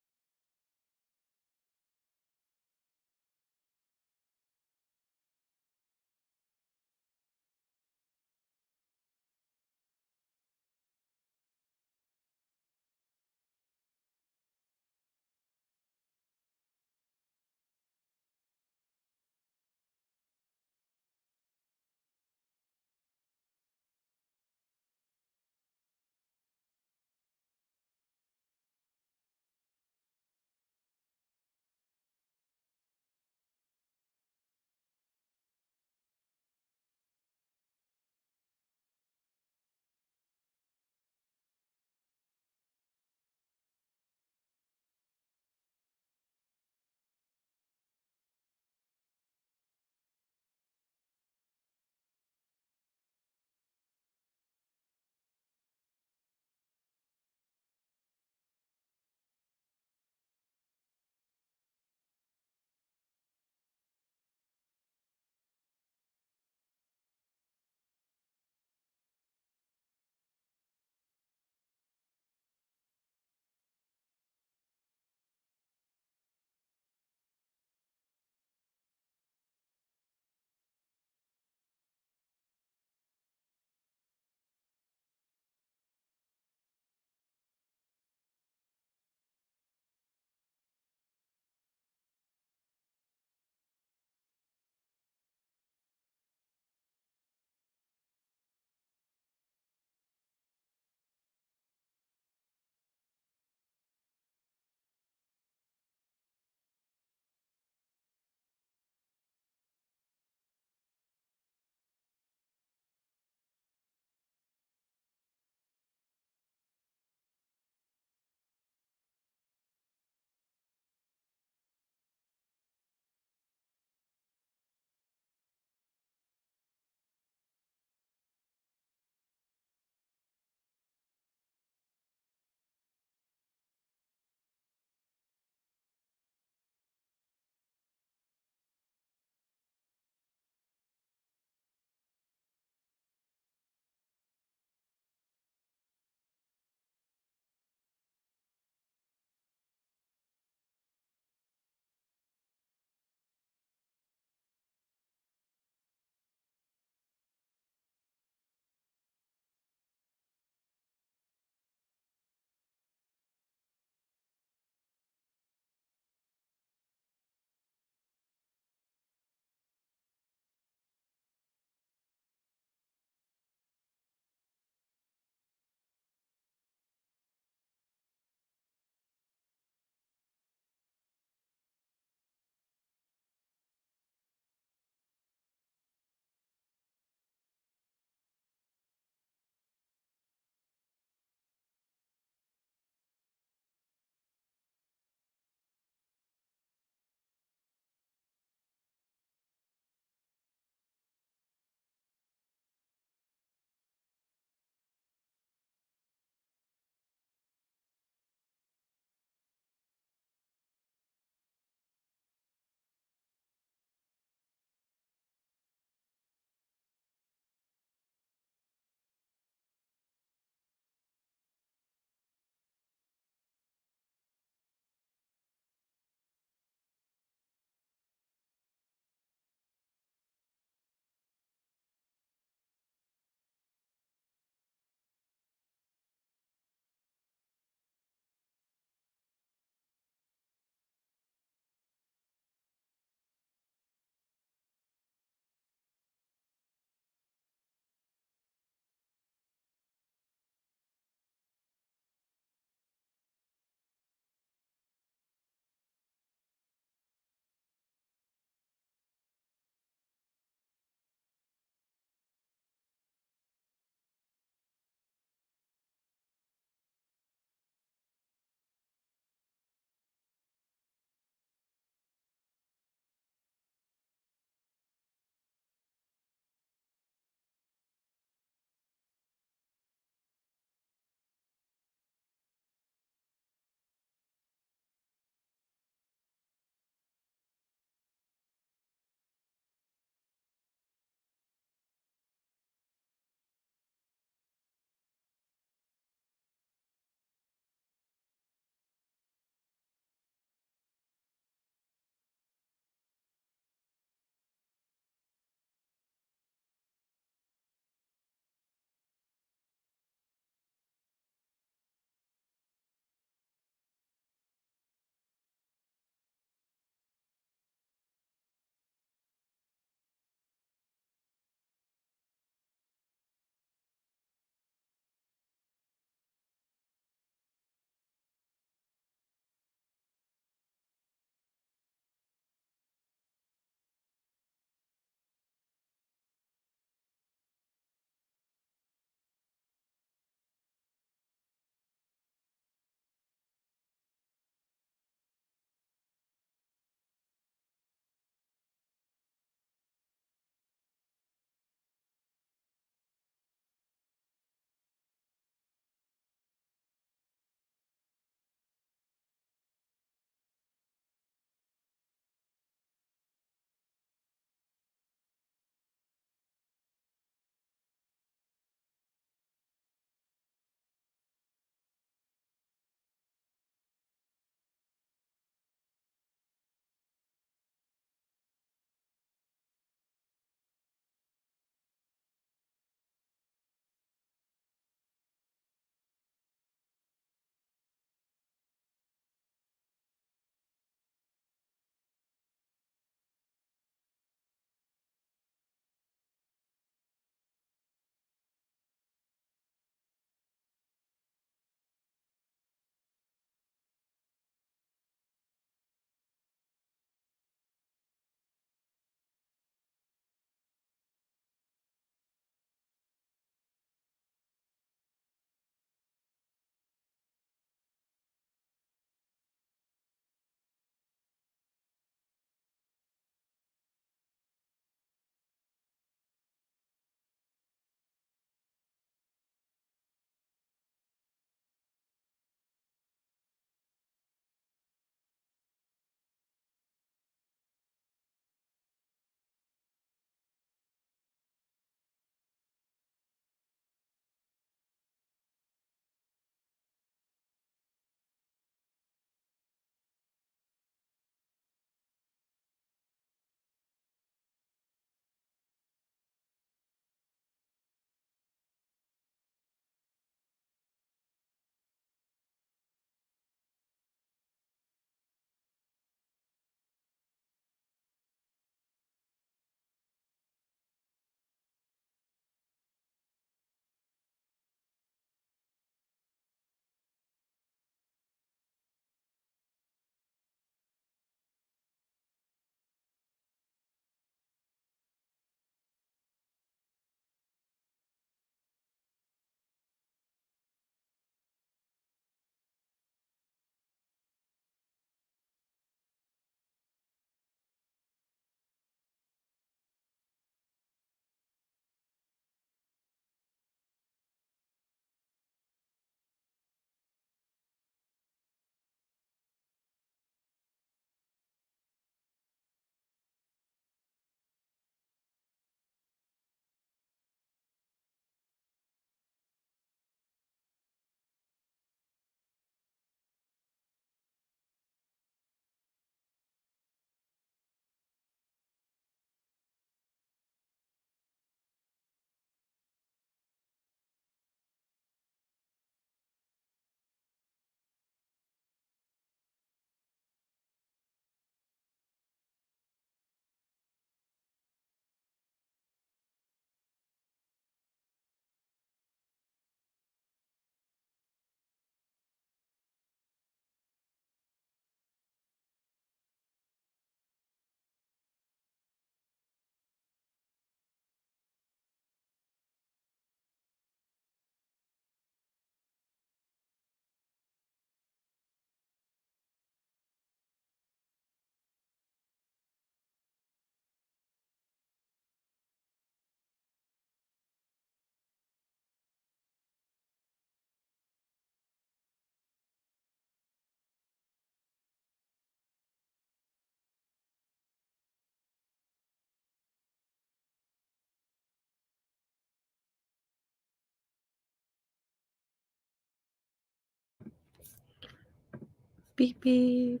Beep, beep.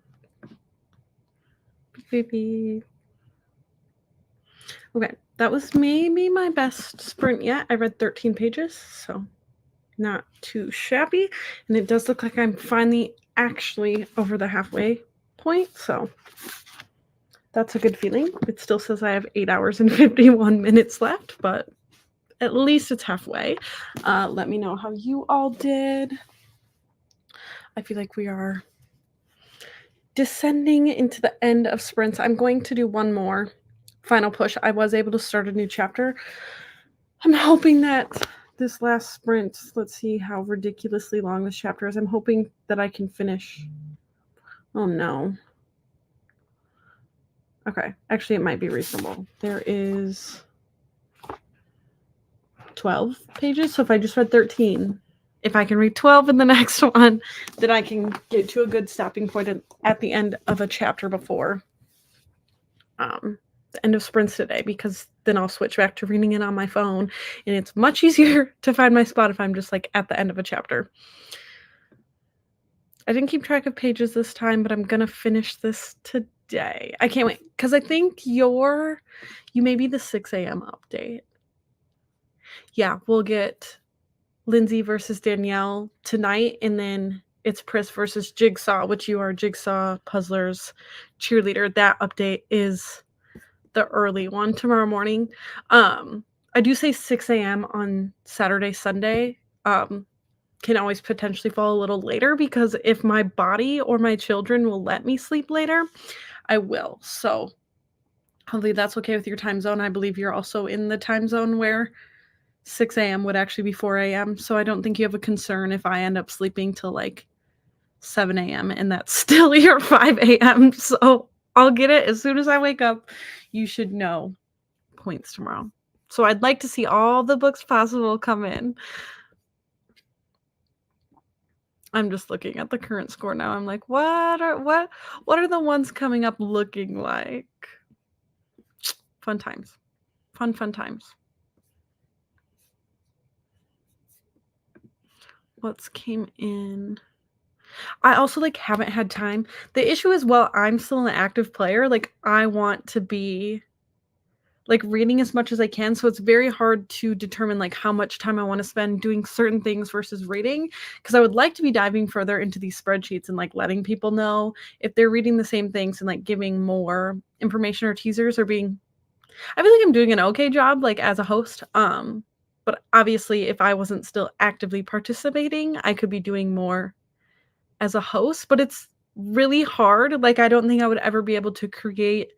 Beep, beep, beep. Okay, that was maybe my best sprint yet. I read 13 pages, so not too shabby. And it does look like I'm finally actually over the halfway point, so that's a good feeling. It still says I have 8 hours and 51 minutes left, but at least it's halfway. Let me know how you all did. I feel like we are descending into the end of sprints. I'm going to do one more final push. I was able to start a new chapter. I'm hoping that this last sprint, let's see how ridiculously long this chapter is. I'm hoping that I can finish. Oh no. Okay, actually it might be reasonable. There is 12 pages, so if I just read 13, if I can read 12 in the next one, then I can get to a good stopping point at the end of a chapter before the end of sprints today, because then I'll switch back to reading it on my phone, and it's much easier to find my spot if I'm just like at the end of a chapter. I didn't keep track of pages this time, but I'm gonna finish this today. I can't wait, because I think you may be the 6 a.m. update. Yeah, we'll get Lindsay versus Danielle tonight, and then it's Pris versus Jigsaw, which you are Jigsaw Puzzler's cheerleader. That update is the early one tomorrow morning. I do say 6 a.m. on Saturday, Sunday. Can always potentially fall a little later, because if my body or my children will let me sleep later, I will. So hopefully that's okay with your time zone. I believe you're also in the time zone where 6 a.m. would actually be 4 a.m. So I don't think you have a concern if I end up sleeping till like 7 a.m. and that's still your 5 a.m. So I'll get it as soon as I wake up. You should know points tomorrow. So I'd like to see all the books possible come in. I'm just looking at the current score now. I'm like, what are the ones coming up looking like? Fun times. Fun times. What's came in? I also like haven't had time. The issue is, while I'm still an active player, like I want to be like reading as much as I can, so it's very hard to determine like how much time I want to spend doing certain things versus reading, because I would like to be diving further into these spreadsheets and like letting people know if they're reading the same things and like giving more information or teasers, or being I feel like I'm doing an okay job like as a host. But obviously if I wasn't still actively participating, I could be doing more as a host, but it's really hard. Like I don't think I would ever be able to create,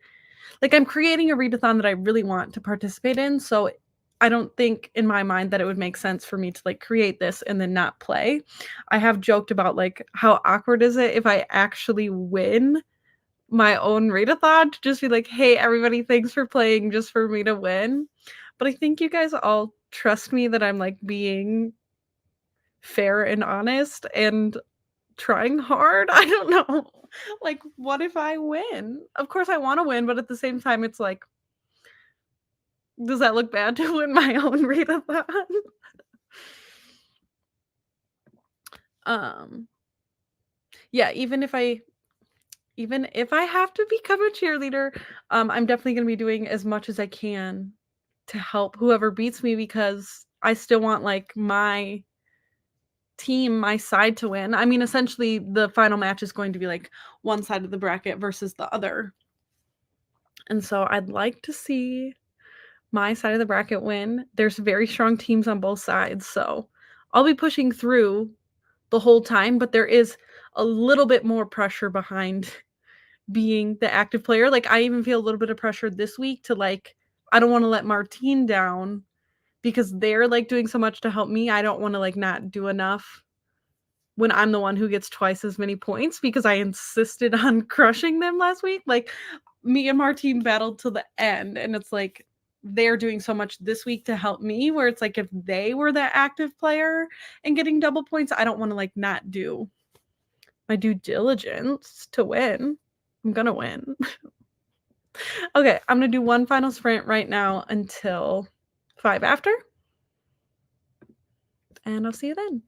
like I'm creating a readathon that I really want to participate in, so I don't think in my mind that it would make sense for me to like create this and then not play. I have joked about like how awkward is it if I actually win my own readathon, to just be like, "Hey everybody, thanks for playing just for me to win." But I think you guys all trust me that I'm like being fair and honest and trying hard. I don't know. Like, what if I win? Of course I wanna win, but at the same time, it's like, does that look bad to win my own readathon? Um, yeah, even if I have to become a cheerleader, I'm definitely gonna be doing as much as I can to help whoever beats me, because I still want, like, my team, my side to win. I mean, essentially, the final match is going to be, like, one side of the bracket versus the other. And so I'd like to see my side of the bracket win. There's very strong teams on both sides, so I'll be pushing through the whole time, but there is a little bit more pressure behind being the active player. Like, I even feel a little bit of pressure this week to, like, I don't wanna let Martine down because they're, like, doing so much to help me. I don't wanna, like, not do enough when I'm the one who gets twice as many points because I insisted on crushing them last week. Like, me and Martine battled till the end, and it's like they're doing so much this week to help me, where it's like if they were the active player and getting double points, I don't wanna, like, not do my due diligence to win. I'm gonna win. Okay, I'm gonna do one final sprint right now until 5 after, and I'll see you then.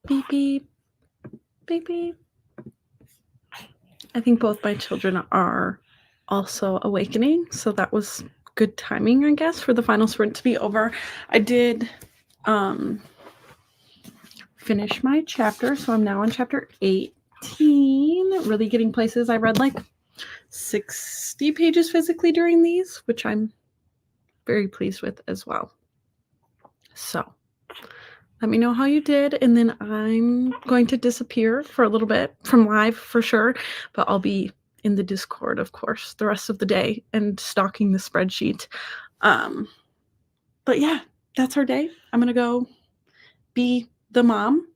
Beep, beep, beep, beep. I think both my children are also awakening, so that was good timing, I guess, for the final sprint to be over. I did finish my chapter, so I'm now on chapter 18, really getting places. I read like 60 pages physically during these, which I'm very pleased with as well. So let me know how you did, and then I'm going to disappear for a little bit from live for sure, but I'll be in the Discord, of course, the rest of the day and stalking the spreadsheet. But yeah, that's our day. I'm gonna go be the mom.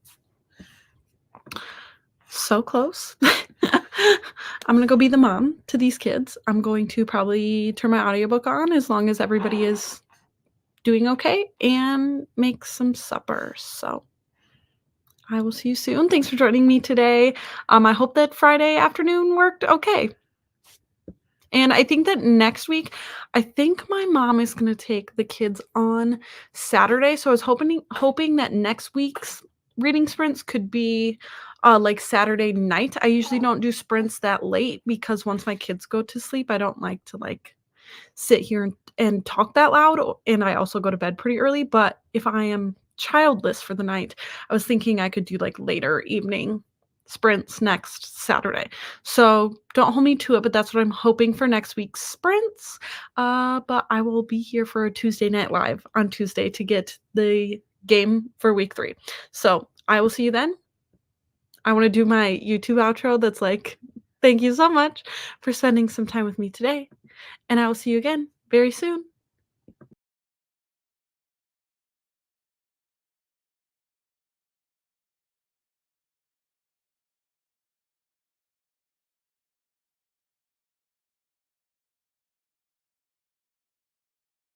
So close. I'm gonna go be the mom to these kids. I'm going to probably turn my audiobook on as long as everybody is doing okay and make some supper. So I will see you soon. Thanks for joining me today. I hope that Friday afternoon worked okay. And I think that next week, I think my mom is gonna take the kids on Saturday, so I was hoping that next week's reading sprints could be, like, Saturday night. I usually don't do sprints that late because once my kids go to sleep, I don't like to, like, sit here and talk that loud, and I also go to bed pretty early, but if I am childless for the night, I was thinking I could do, like, later evening sprints next Saturday. So, don't hold me to it, but that's what I'm hoping for next week's sprints, but I will be here for a Tuesday night live on Tuesday to get the game for week 3. So, I will see you then. I wanna do my YouTube outro that's like, "Thank you so much for spending some time with me today." And I will see you again very soon.